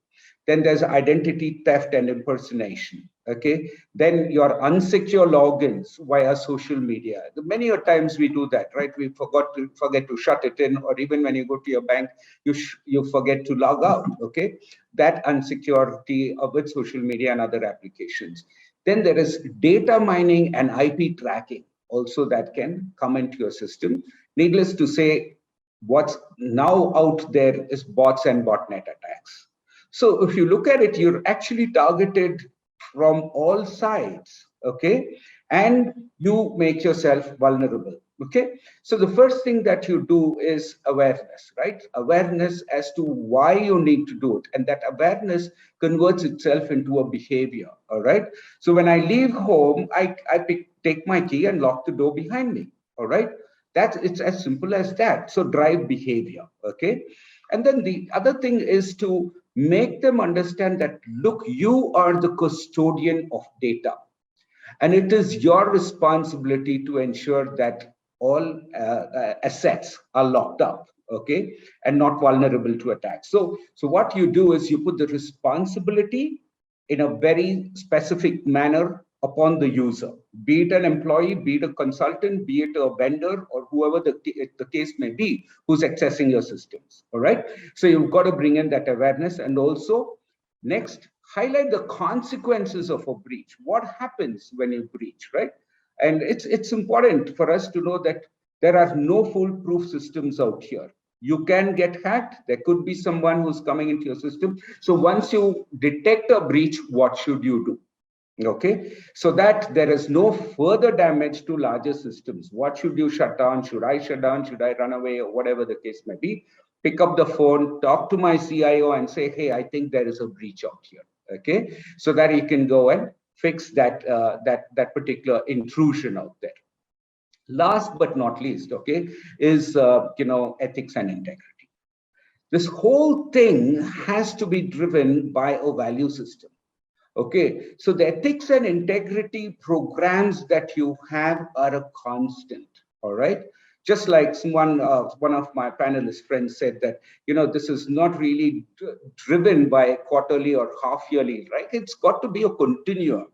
Then there's identity theft and impersonation, okay? Then your unsecure logins via social media. Many a times we do that, right? We forget to shut it in, or even when you go to your bank, you forget to log out, okay? That unsecurity with social media and other applications. Then there is data mining and IP tracking also that can come into your system. Needless to say, what's now out there is bots and botnet attacks. So if you look at it, you're actually targeted from all sides, okay? And you make yourself vulnerable, okay? So the first thing that you do is awareness, right? Awareness as to why you need to do it. And that awareness converts itself into a behavior, all right? So when I leave home, I take my key and lock the door behind me, all right? It's as simple as that. So drive behavior, okay? And then the other thing is to make them understand that, look, you are the custodian of data, and it is your responsibility to ensure that all assets are locked up, okay, and not vulnerable to attack. So what you do is you put the responsibility in a very specific manner upon the user, be it an employee, be it a consultant, be it a vendor, or whoever the case may be, who's accessing your systems, all right? So you've got to bring in that awareness, and also, next, highlight the consequences of a breach. What happens when you breach, right? And it's important for us to know that there are no foolproof systems out here. You can get hacked. There could be someone who's coming into your system. So once you detect a breach, what should you do? Okay, so that there is no further damage to larger systems. What should you shut down? Should I shut down? Should I run away? Or whatever the case may be. Pick up the phone, talk to my CIO and say, hey, I think there is a breach out here. Okay, so that he can go and fix that that particular intrusion out there. Last but not least, okay, is ethics and integrity. This whole thing has to be driven by a value system. Okay, so the ethics and integrity programs that you have are a constant, all right? Just like one of my panelist friends said that, this is not really driven by quarterly or half yearly, right? It's got to be a continuum,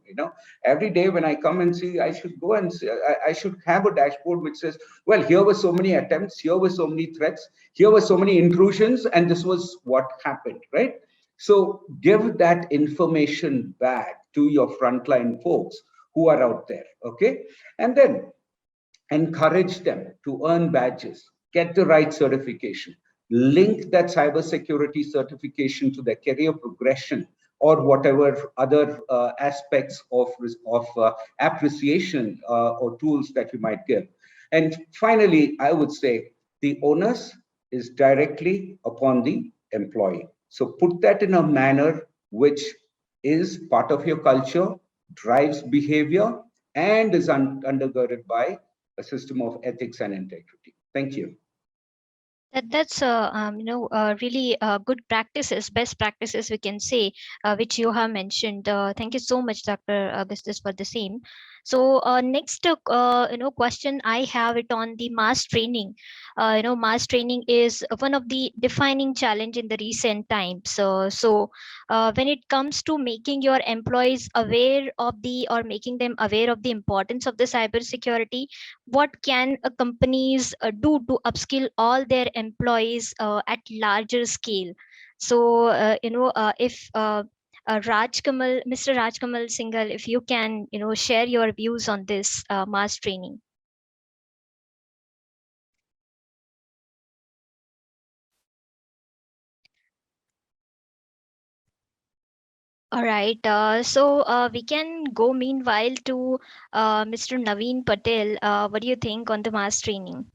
Every day when I come and see, I should go and see, I should have a dashboard which says, well, here were so many attempts, here were so many threats, here were so many intrusions, and this was what happened, right? So give that information back to your frontline folks who are out there, okay? And then encourage them to earn badges, get the right certification, link that cybersecurity certification to their career progression or whatever other aspects of appreciation or tools that you might give. And finally, I would say the onus is directly upon the employee. So put that in a manner which is part of your culture, drives behavior, and is undergirded by a system of ethics and integrity. Thank you. That's really good practices, best practices we can say, which you have mentioned. Thank you so much, Dr. Augustus, for the same. So next, question I have it on the mass training. Mass training is one of the defining challenge in the recent times. So when it comes to making your employees aware of or making them aware of the importance of the cybersecurity, what can companies do to upskill all their employees at larger scale? So if Mr. Raj Kamal Singhal, if you can share your views on this mass training. All right. So we can go meanwhile to Mr. Naveen Patel. What do you think on the mass training?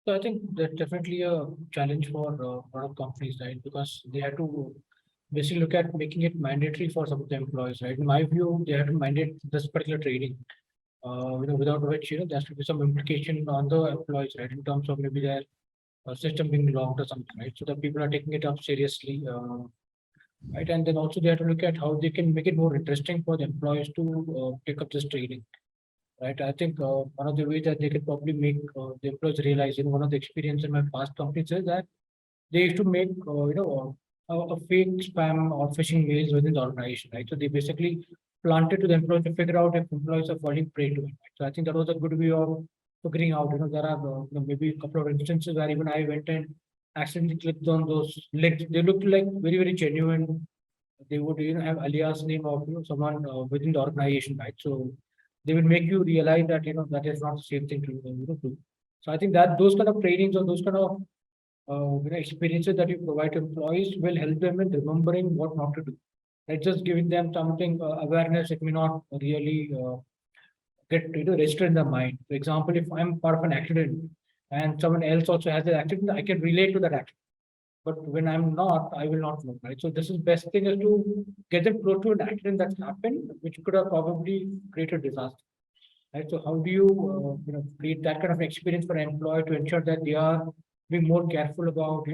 So I think that's definitely a challenge for a lot of companies, right? Because they have to basically look at making it mandatory for some of the employees, right? In my view, they have to mandate this particular training. Without which, there should be some implication on the employees, right? In terms of maybe their system being logged or something, right? So that people are taking it up seriously, right? And then also they have to look at how they can make it more interesting for the employees to pick up this training, right? I think one of the ways that they can probably make the employees realize, one of the experience in my past companies is that they used to make, a fake spam or phishing mails within the organization, right? So they basically planted to the employees to figure out if employees are falling prey to it. Right? So I think that was a good way of figuring out, there are maybe a couple of instances where even I went and accidentally clicked on those links. They looked like very, very genuine. They would, have alias name of, someone within the organization, right? So they will make you realize that, that is not the same thing to, do. So I think that those kind of trainings or those kind of experiences that you provide to employees will help them in remembering what not to do. Right? Just giving them something awareness, it may not really get registered in the mind. For example, if I'm part of an accident and someone else also has an accident, I can relate to that accident. But when I'm not, I will not know. Right. So this is best thing is to get them close to an accident that's happened, which could have probably created disaster. Right. So how do you create that kind of experience for an employee to ensure that they are being more careful about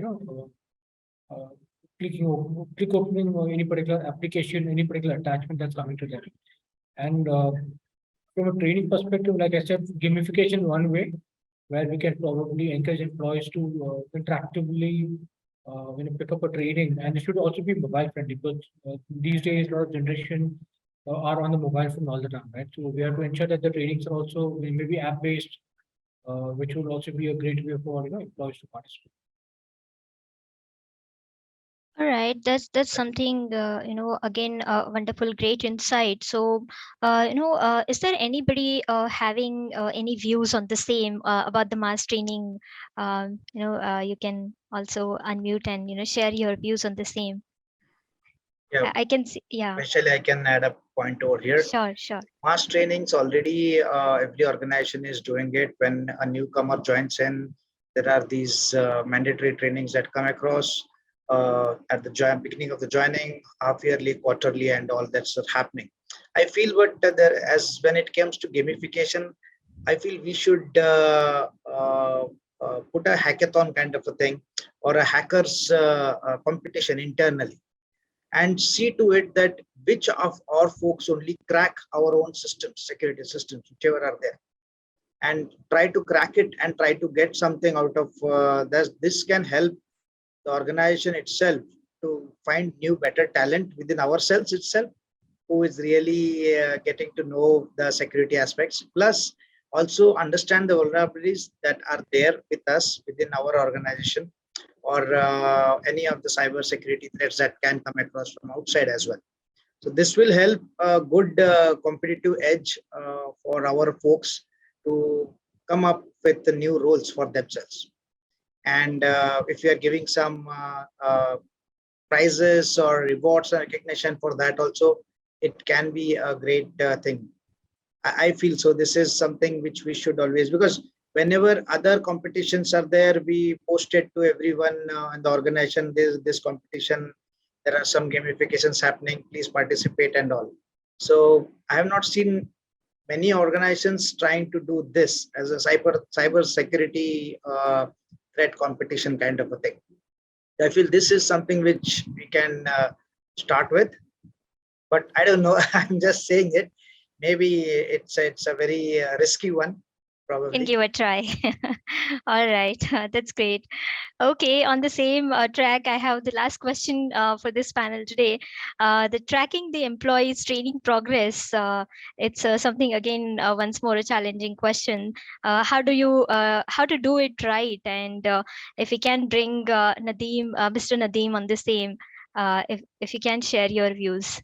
click opening or any particular application, any particular attachment that's coming to them. And from a training perspective, like I said, gamification one way where we can probably encourage employees to interactively pick up a training, and it should also be mobile friendly because these days a lot of generation are on the mobile phone all the time, right? So we have to ensure that the trainings are also maybe app based, which will also be a great way for employees to participate. All right, that's something again wonderful, great insight. So, is there anybody having any views on the same about the mass training? You can also unmute and share your views on the same. Yeah, I can see. Yeah. Especially, I can add a point over here. Sure, sure. Mass trainings already every organization is doing it. When a newcomer joins in, there are these mandatory trainings that come across at the beginning of the joining, half yearly, quarterly, and all that's happening. I feel what there as when it comes to gamification, I feel we should put a hackathon kind of a thing or a hackers competition internally and see to it that which of our folks only crack our own systems, security systems, whichever are there, and try to crack it and try to get something out of this. This can help the organization itself to find new, better talent within ourselves itself, who is really getting to know the security aspects, plus also understand the vulnerabilities that are there with us within our organization or any of the cyber security threats that can come across from outside as well. So this will help a good competitive edge for our folks to come up with the new roles for themselves. And if you are giving some prizes or rewards and recognition for that also, it can be a great thing. I feel so. This is something which we should always, because whenever other competitions are there, we post it to everyone in the organization. This competition, there are some gamifications happening. Please participate and all. So I have not seen many organizations trying to do this as a cyber security threat competition kind of a thing. I feel this is something which we can start with, but I don't know. I'm just saying it. Maybe it's a very risky one, probably. Can give a try. All right, that's great. Okay, on the same track, I have the last question for this panel today. The tracking the employees' training progress. It's something again once more a challenging question. How to do it right? And if we can bring Mr. Nadeem on the same, if you can share your views.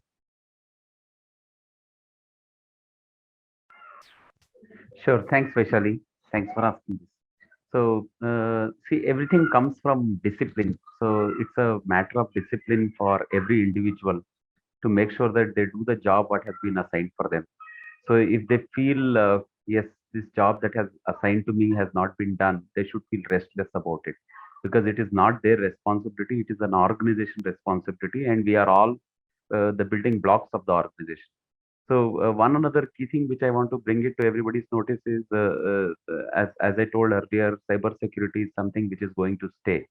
Sure. Thanks, Vaishali. Thanks for asking this. So, see, everything comes from discipline. So, it's a matter of discipline for every individual to make sure that they do the job what has been assigned for them. So, if they feel, yes, this job that has assigned to me has not been done, they should feel restless about it, because it is not their responsibility. It is an organization responsibility, and we are all the building blocks of the organization. So one another key thing which I want to bring it to everybody's notice is, as I told earlier, cybersecurity is something which is going to stay,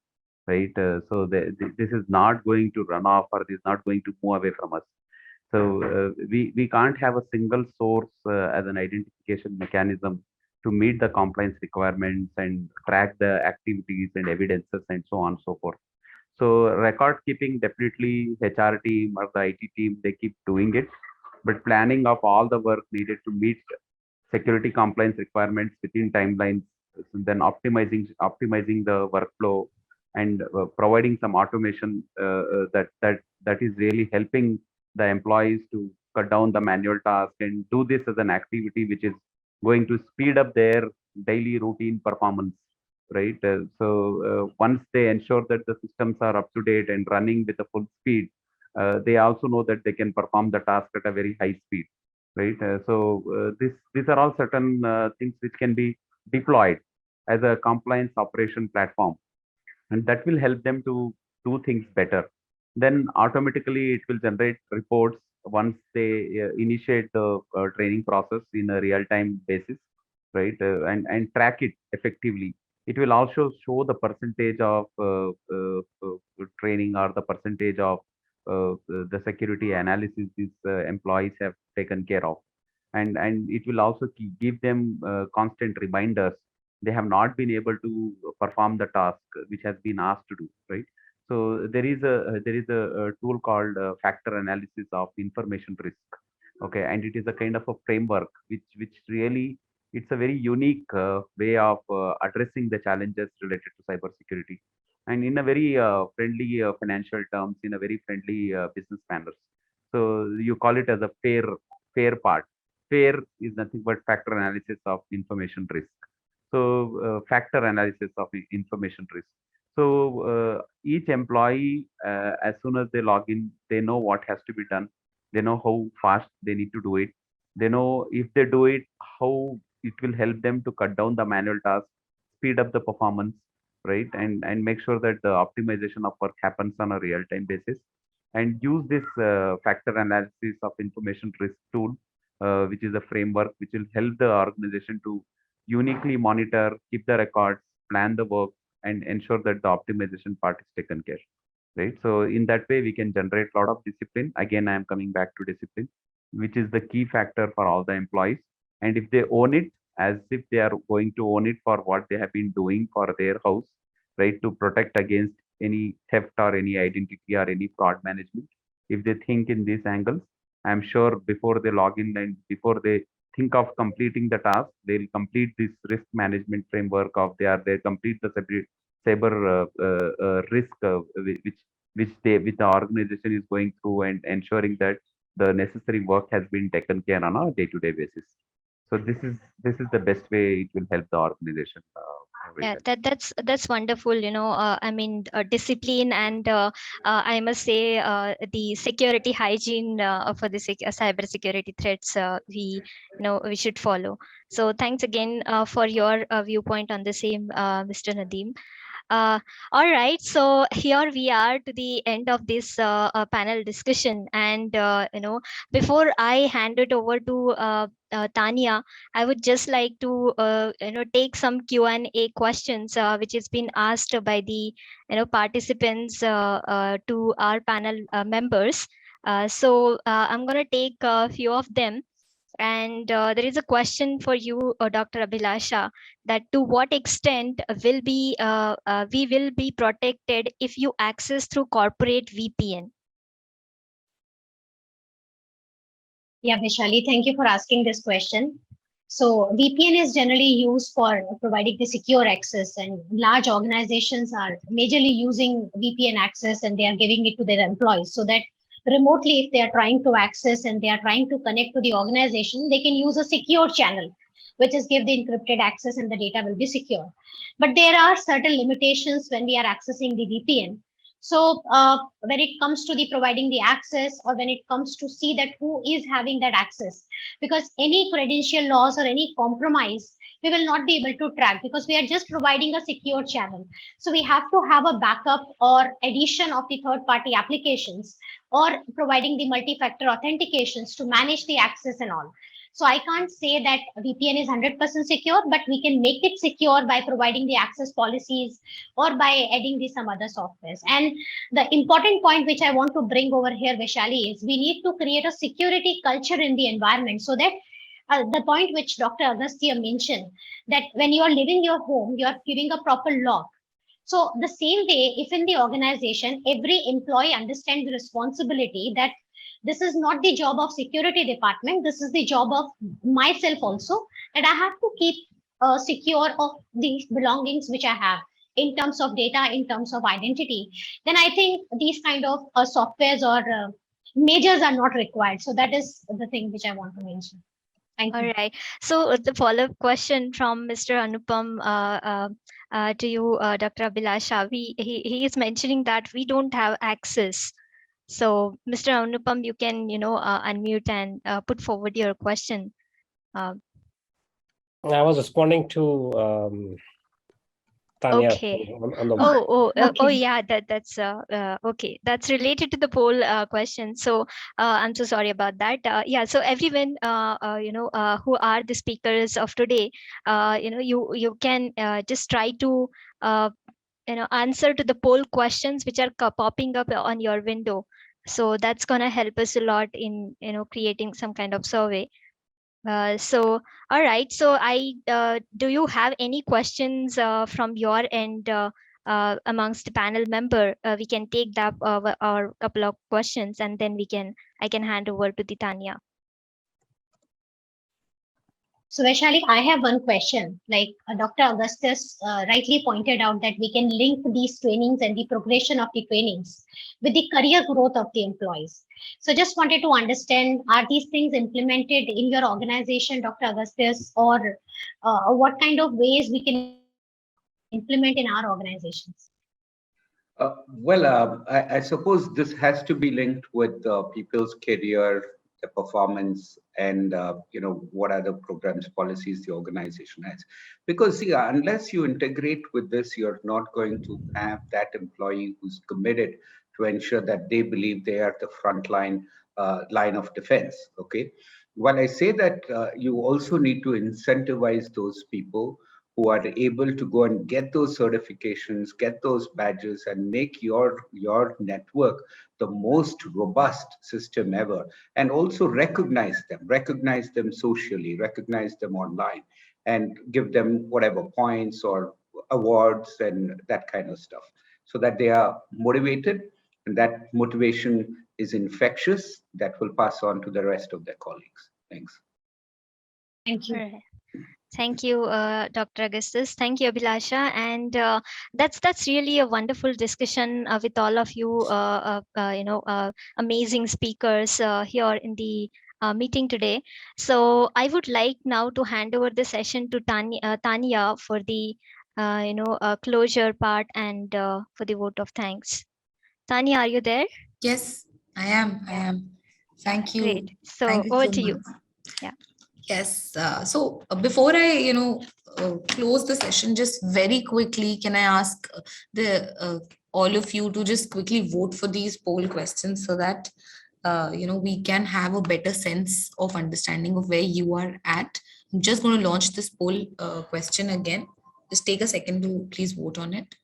right? This is not going to run off, or this is not going to move away from us. So we can't have a single source as an identification mechanism to meet the compliance requirements and track the activities and evidences and so on and so forth. So record keeping, definitely HR team or the IT team, they keep doing it, but planning of all the work needed to meet security compliance requirements within timelines, then optimizing the workflow, and providing some automation that is really helping the employees to cut down the manual task and do this as an activity which is going to speed up their daily routine performance, right? Once they ensure that the systems are up to date and running with a full speed, they also know that they can perform the task at a very high speed, right? These are all certain things which can be deployed as a compliance operation platform, and that will help them to do things better. Then automatically it will generate reports once they initiate the training process in a real-time basis, right? And track it effectively. It will also show the percentage of training, or the percentage of the security analysis these employees have taken care of, and it will also give them constant reminders they have not been able to perform the task which has been asked to do, right? So there is a tool called factor analysis of information risk. Okay, and it is a kind of a framework which really, it's a very unique way of addressing the challenges related to cybersecurity, and in a very friendly financial terms, in a very friendly business manners. So you call it as a fair part. Fair is nothing but factor analysis of information risk. So factor analysis of information risk. So each employee, as soon as they log in, they know what has to be done. They know how fast they need to do it. They know if they do it, how it will help them to cut down the manual tasks, speed up the performance, right? And make sure that the optimization of work happens on a real-time basis. And use this factor analysis of information risk tool, which is a framework which will help the organization to uniquely monitor, keep the records, plan the work, and ensure that the optimization part is taken care, right? So in that way, we can generate a lot of discipline. Again, I am coming back to discipline, which is the key factor for all the employees. And if they own it, as if they are going to own it for what they have been doing for their house, right, to protect against any theft or any identity or any fraud management. If they think in these angles, I'm sure before they log in and before they think of completing the task, they'll complete this risk management framework of they complete the cyber risk which the organization is going through, and ensuring that the necessary work has been taken care on a day-to-day basis. So this is the best way it will help the organization. Yeah, Vishal. that's wonderful. I mean, discipline and I must say the security hygiene for the cyber security threats we should follow. So thanks again for your viewpoint on the same, Mr. Nadeem. Uh, all right, so here we are to the end of this panel discussion, and before I hand it over to Tanya, I would just like to take some Q&A questions which has been asked by the participants to our panel members. So I'm going to take a few of them. And there is a question for you, Dr. Abhilasha, that to what extent we will be protected if you access through corporate VPN? Yeah, Vishali, thank you for asking this question. So VPN is generally used for providing the secure access, and large organizations are majorly using VPN access, and they are giving it to their employees so that remotely, if they are trying to access and they are trying to connect to the organization, they can use a secure channel, which is give the encrypted access and the data will be secure. But there are certain limitations when we are accessing the VPN. So when it comes to the providing the access, or when it comes to see that who is having that access, because any credential loss or any compromise, we will not be able to track because we are just providing a secure channel. So we have to have a backup or addition of the third party applications, or providing the multi-factor authentications to manage the access and all. So I can't say that VPN is 100% secure, but we can make it secure by providing the access policies or by adding the some other softwares. And the important point which I want to bring over here, Vishali, is we need to create a security culture in the environment so that the point which Dr. Agastya mentioned, that when you are leaving your home, you are giving a proper lock. So the same way, if in the organization, every employee understands the responsibility that this is not the job of security department, this is the job of myself also, that I have to keep secure of the belongings which I have in terms of data, in terms of identity, then I think these kind of softwares or measures are not required. So that is the thing which I want to mention. Thank you. All right. So the follow-up question from Mr. Anupam to you, Dr. Abhilasha. He is mentioning that we don't have access. So, Mr. Anupam, you can unmute and put forward your question. I was responding to Tanya Okay. on the Oh, yeah, that's okay. That's related to the poll question. So I'm so sorry about that. Yeah, so everyone, who are the speakers of today, you can just try to answer to the poll questions which are popping up on your window. So that's gonna help us a lot in creating some kind of survey. So, all right. So, do you have any questions from your end amongst the panel member? We can take that or couple of questions, and then I can hand over to the Tanya. So Vaishali, I have one question. Like Dr. Augustus rightly pointed out that we can link these trainings and the progression of the trainings with the career growth of the employees. So just wanted to understand, are these things implemented in your organization, Dr. Augustus, or what kind of ways we can implement in our organizations? I suppose this has to be linked with people's career, the performance, and what are the programs, policies the organization has. Because see, unless you integrate with this, you're not going to have that employee who's committed to ensure that they believe they are the front line of defense. Okay. While I say that, you also need to incentivize those people who are able to go and get those certifications, get those badges, and make your network the most robust system ever. And also recognize them socially, recognize them online, and give them whatever points or awards and that kind of stuff, so that they are motivated, and that motivation is infectious, that will pass on to the rest of their colleagues. Thanks. Thank you. Right. Thank you, Dr. Augustus. Thank you, Abhilasha. And that's really a wonderful discussion with all of you, amazing speakers here in the meeting today. So I would like now to hand over the session to Tanya for the closure part and for the vote of thanks. Tanya, are you there? Yes, I am. I am. Thank you. Great. So Thank you over so to much. you. Yeah. Yes. So before I, close the session, just very quickly, can I ask the all of you to just quickly vote for these poll questions so that we can have a better sense of understanding of where you are at. I'm just going to launch this poll question again. Just take a second to please vote on it.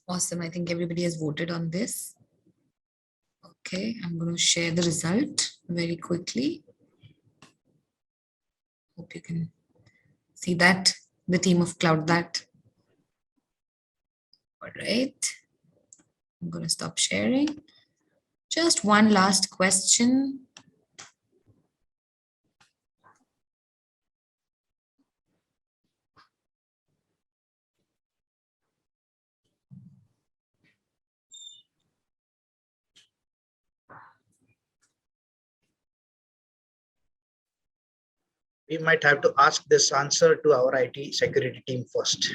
Awesome. I think everybody has voted on this. Okay, I'm going to share the result very quickly. Hope you can see that, the team of Cloud that. All right. I'm going to stop sharing. Just one last question. We might have to ask this answer to our IT security team first.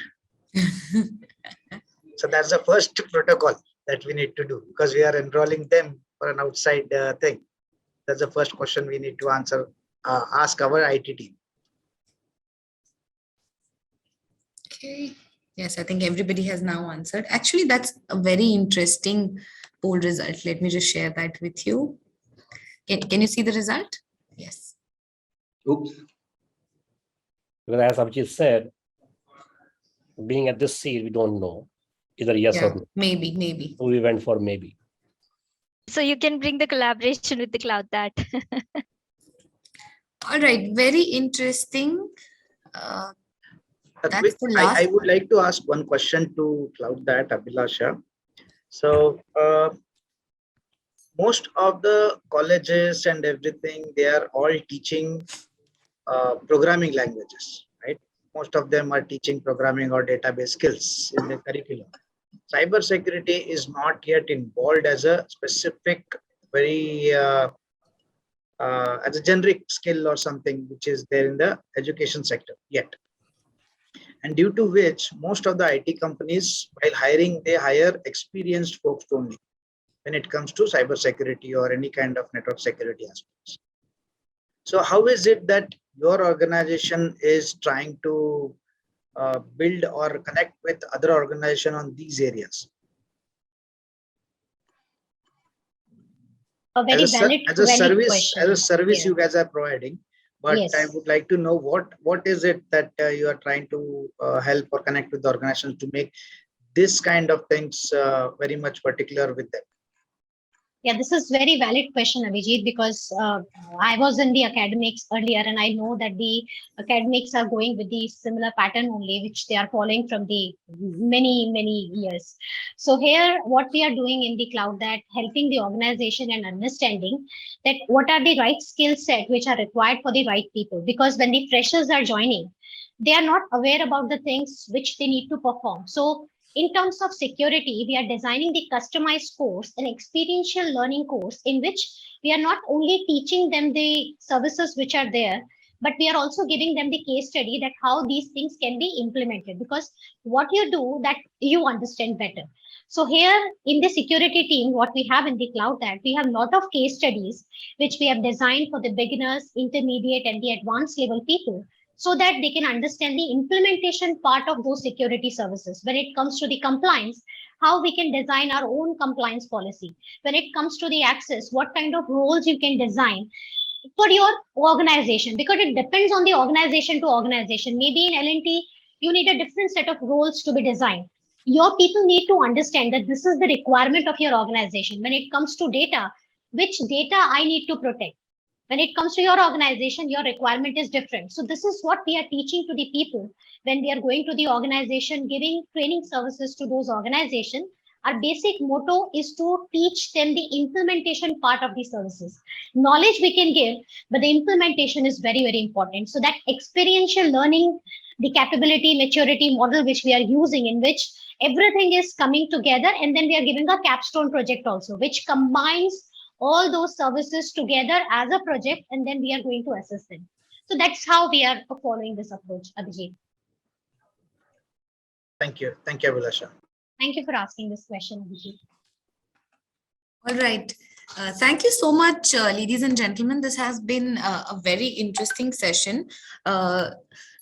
So that's the first protocol that we need to do, because we are enrolling them for an outside thing. That's the first question we need to answer, ask our IT team. Okay. Yes, I think everybody has now answered. Actually, that's a very interesting poll result. Let me just share that with you. Can you see the result? Yes. Oops. Because as Abhijit said, being at this seat, we don't know either yes or no. Maybe. So we went for maybe. So you can bring the collaboration with the Cloud that. All right, very interesting. That's the last. I would like to ask one question to Cloud that, Abhilasha. So most of the colleges and everything, they are all teaching programming languages, right? Most of them are teaching programming or database skills in the curriculum. Cybersecurity is not yet involved as a specific, very as a generic skill or something which is there in the education sector yet. And due to which most of the IT companies, while hiring, they hire experienced folks only when it comes to cybersecurity or any kind of network security aspects. So how is it that your organization is trying to build or connect with other organizations on these areas? A very valid service you guys are providing, but yes. I would like to know what is it that you are trying to help or connect with the organizations to make this kind of things very much particular with them. Yeah, this is very valid question, Abhijit, because I was in the academics earlier, and I know that the academics are going with the similar pattern only, which they are following from the many years. So here, what we are doing in the Cloud that helping the organization and understanding that what are the right skill set which are required for the right people, because when the freshers are joining, they are not aware about the things which they need to perform. So in terms of security, we are designing the customized course, an experiential learning course in which we are not only teaching them the services which are there, but we are also giving them the case study that how these things can be implemented, because what you do that you understand better. So here in the security team, what we have in the Cloud that we have a lot of case studies which we have designed for the beginners, intermediate and the advanced level people, so that they can understand the implementation part of those security services. When it comes to the compliance, how we can design our own compliance policy. When it comes to the access, what kind of roles you can design for your organization, because it depends on the organization to organization. Maybe in L&T, you need a different set of roles to be designed. Your people need to understand that this is the requirement of your organization. When it comes to data, which data I need to protect, When it comes to your organization, your requirement is different. So this is what we are teaching to the people when we are going to the organization, giving training services to those organizations. Our basic motto is to teach them the implementation part of the services. Knowledge we can give, but the implementation is very, very important. So that experiential learning, the capability, maturity model which we are using, in which everything is coming together, and then we are giving a capstone project also, which combines all those services together as a project, and then we are going to assess them. So that's how we are following this approach, Abhijit. Thank you. Thank you, Abhilasha. Thank you for asking this question, Abhijit. All right. Thank you so much, ladies and gentlemen. This has been a very interesting session.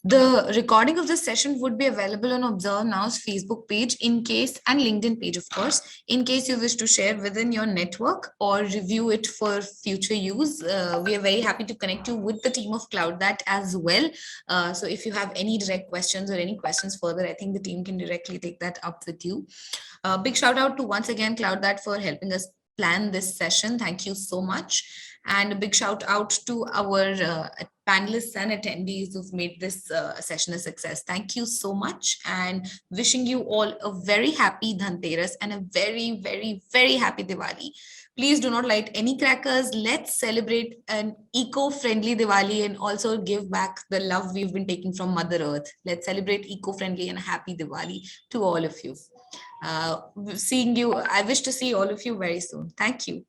The recording of this session would be available on Observe Now's Facebook page and LinkedIn page, of course, in case you wish to share within your network or review it for future use. We are very happy to connect you with the team of CloudThat as well. So if you have any direct questions or any questions further, I think the team can directly take that up with you. Big shout out to once again CloudThat for helping us plan this session. Thank you so much. And a big shout out to our panelists and attendees who've made this session a success. Thank you so much, and wishing you all a very happy Dhanteras and a very, very, very happy Diwali. Please do not light any crackers. Let's celebrate an eco-friendly Diwali and also give back the love we've been taking from Mother Earth. Let's celebrate eco-friendly and happy Diwali to all of you. I wish to see all of you very soon. Thank you.